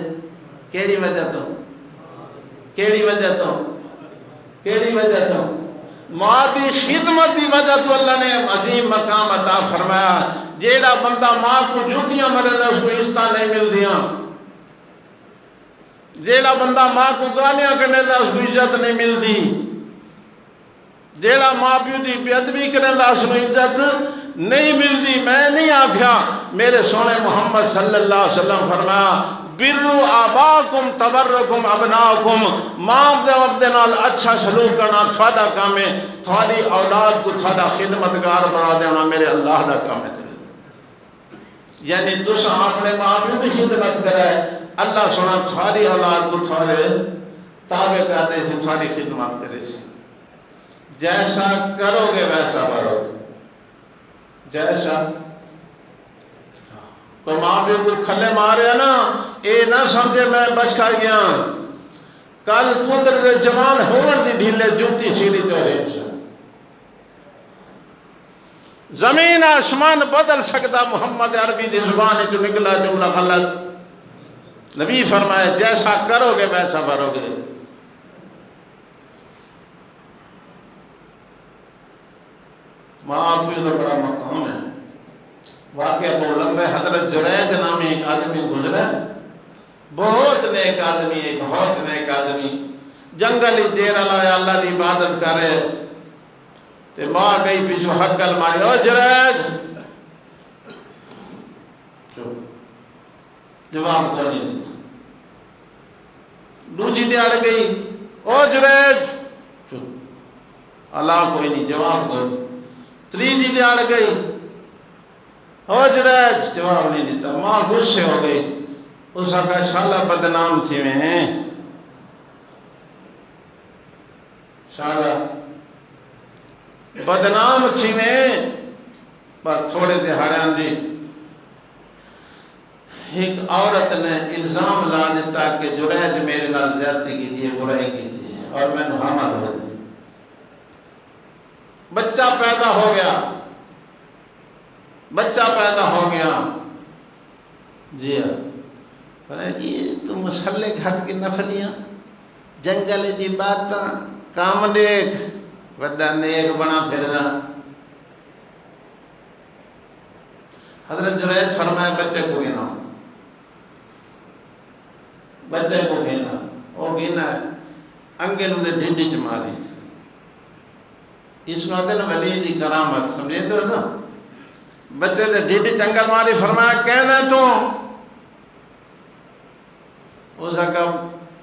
کیڑی وجہ تو؟ کیڑی وجہ تو؟ کیڑی وجہ تو؟ ماں دی خدمت دی وجہ تو اللہ نے عظیم مقام عطا فرمایا۔ جیڑا بندہ ماں کو جوتیاں مرے اس کو عزت نہیں ملدیاں، جیڑا بندہ ماں کو گالیاں کرنے دا اس کو عزت نہیں ملدی، جیڑا ماں پیو دی بے ادبی کرنے دا اس کو عزت نہیں ملدی۔ میں نہیں آکھیا، میرے سونے محمد صلی اللہ علیہ وسلم فرمایا برو آباکم تبرکم ابناکم، ماں باپ دے نال اچھا سلوک کرنا تھوڑا کام ہے، تھوڑی اولاد کو تھوڑا خدمتگار بنا دینا میرے اللہ دا کام ہے۔ یعنی تسا اپنے ماں باپ کی خدمت کرے، اللہ سونا تھوڑی اولاد کو تھوڑے تابع کرتے سے تھوڑی خدمت کرے سے، جیسا کرو گے ویسا بھرو گے۔ جیسا کوئی ماں باپ کو کھلے مارے نا، اے نہ سمجھے میں بچ کھا گیا، کل پتر دے جوان ہون دی ڈھیلے جوتی سیری تو ہے۔ زمین آسمان بدل سکتا، محمد عربی دی زبان جو نکلا جملہ غلط۔ نبی فرمائے جیسا کرو گے ویسا بھرو گے۔ ماں باپ کا بڑا مقام ہے۔ واقعہ بہت لمبا ہے۔ حضرت جریج نامی ایک آدمی گزرا، بہت نیک آدمی، ایک بہت نیک آدمی، جنگل ہی دیر اللہ دی عبادت کرے، تے ماں گئی پیچھو حق گل ماری، او جریج، جواب کو نہیں دیتا۔ دوجی دیار گئی، او جریج، اللہ کوئی نہیں، جواب کوئی نہیں۔ تریجی دیار گئی، او جریج، جواب نہیں دیتا۔ ماں غصے ہو گئی، اس کا شالا بدنام تھی میں، شالا بدنام تھی میں، پر تھوڑے دہاڑیاں دی ایک عورت نے الزام لا دیتا کہ جریج میرے نال زیادتی کی تھی، برائی کی تھی، اور میں نے حامل ہو گئی۔ بچہ پیدا ہو گیا، بچہ پیدا ہو گیا، جی ہاں، یہ تو مسلح گھٹ کی نفلیاں، جنگل دی باتاں، کام دیکھ، وڈا نیک بنا پھرنا۔ حضرت جریج فرمائے بچے کو گنا، بچے کو گنا، وہ گنا انگل نے ڈھنڈی چماری۔ اس میں آتے نا ولی دی کرامت، سمجھے تو نا، بچے دے ڈھنڈی چنگل ماری، فرمایا کہنا تو اس کا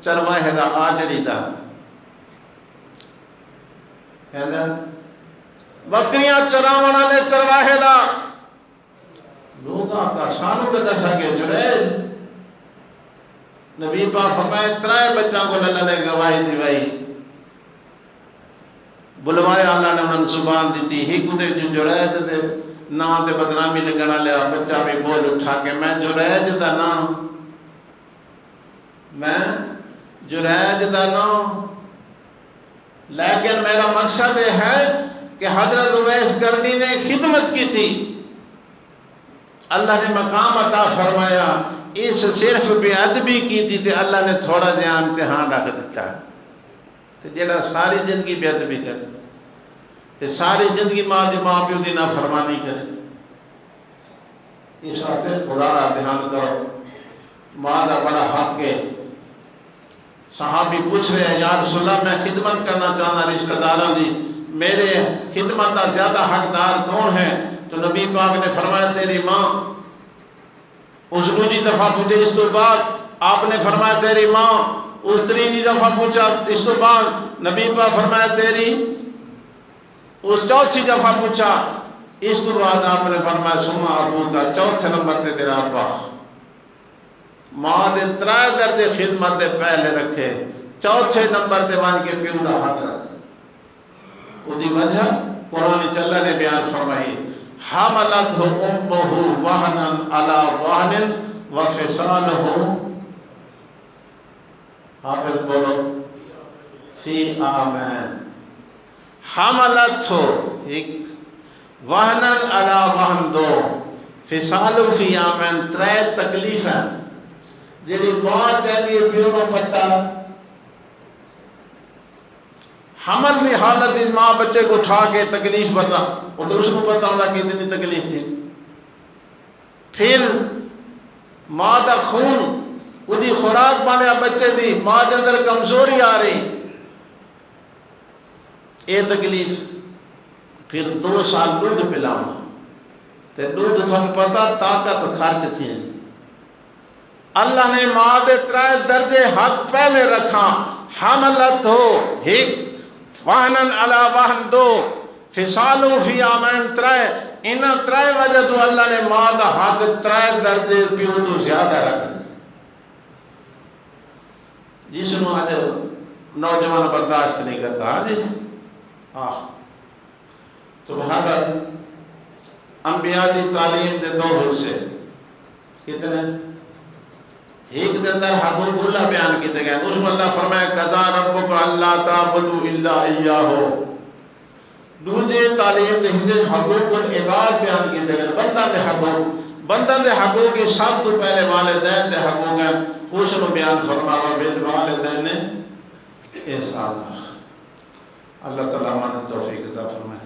چرواہے دا آجڑی دا، کہنا بکریاں چراونا لے چرواہے دا، لوگاں کا شانو تے دسا کہ جریج نبی پاک فرمائے ترائے بچوں کو اللہ نے گواہی دی بھائی، بلوایا اللہ نے انہوں زبان دیتی، ہی کتے جو جریج دے نام تے بدنامی لگنا لیا، بچہ بھی بول اٹھا کے میں جریج دا نام، میں جریج دا نام، لیکن میرا مقصد یہ ہے کہ حضرت اویس کرنی نے خدمت کی تھی، اللہ نے مقام عطا فرمایا، اس صرف بے ادبی کی تھی تے اللہ نے تھوڑا جہاں امتحان رکھ دیتا، تے جڑا ساری زندگی بے ادبی کرے، تے ساری زندگی ماں پیو دی نافرمانی کرے، اس وقت خدا را دھیان کرو، ماں دا بڑا حق ہے۔ صحابی پوچھ رہے ہیں یا رسول اللہ میں خدمت کرنا چاہنا رشتہ داران دی، میرے خدمت کا زیادہ حقدار کون ہے؟ تو نبی پاک نے فرمایا تیری ماں۔ اس دوسری دفعہ پوچھے، اس تو بعد آپ نے فرمایا تیری ماں۔ اس تیسری دفعہ پوچھا، اس تو بعد نبی پاک فرمایا تیری۔ اس چوتھی دفعہ پوچھا، اس تو بعد آپ نے فرمایا سما ابو کا، چوتھے نمبر تے تیرا ابا۔ ماں دے ترائے درجے خدمت دے پہلے رکھے، چوتھے نمبر تے بن کے پیو دا حق رکھے۔ وہ دی وجہ قرآن چلہ نے بیان فرمائی، حملتہ امہ وہنا علی وہن وفصالہ، حافظ بولو، فی آمین۔ حملتہ ایک، وہنا علی وہن دو، فصالہ فی آمین ترائے تکلیف ہیں، جیڑی ماں چاہیے پیو کو پتہ، حمل دی حالت سے ماں بچے کو اٹھا کے تکلیف بتا، وہ تو اس کو پتہ ہوتا کہ اتنی تکلیف تھی۔ پھر ماں دا خون وہ دی خوراک بانیا بچے دی، ماں دے اندر کمزوری آ رہی، اے تکلیف۔ پھر 2 سال دودھ پلانا، تے دودھ تھوڑا پتہ طاقت خرچ تھی، اللہ نے ماں دے ترائے درجے حق پہلے رکھا، حملت ہو ہک وہنن علا وہن دو فسالو فی آمین ترائے، انہاں ترائے وجہ تو اللہ نے ماں دا حق ترائے درجے پیو تو زیادہ رکھ جس نو آج نوجوان برداشت نہیں کرتا ہاں جی تو بہرحال انبیاء دی تعلیم دے دو حصے کتنے ایک دے اندر حقوق اللہ بیان کیتے گئے، اس میں اللہ فرمائے قضا ربک اللہ تعبدوا الا ایاہ، دوجے تعلیم دے ہندے حقوق العباد بیان کیتے گئے، بندہ دے حقوق کی سب تو پہلے والدین دے حقوق ہیں، اس نے بیان فرمایا بالوالدین احسانا۔ اللہ تعالیٰ ہمیں توفیق عطا فرمائے۔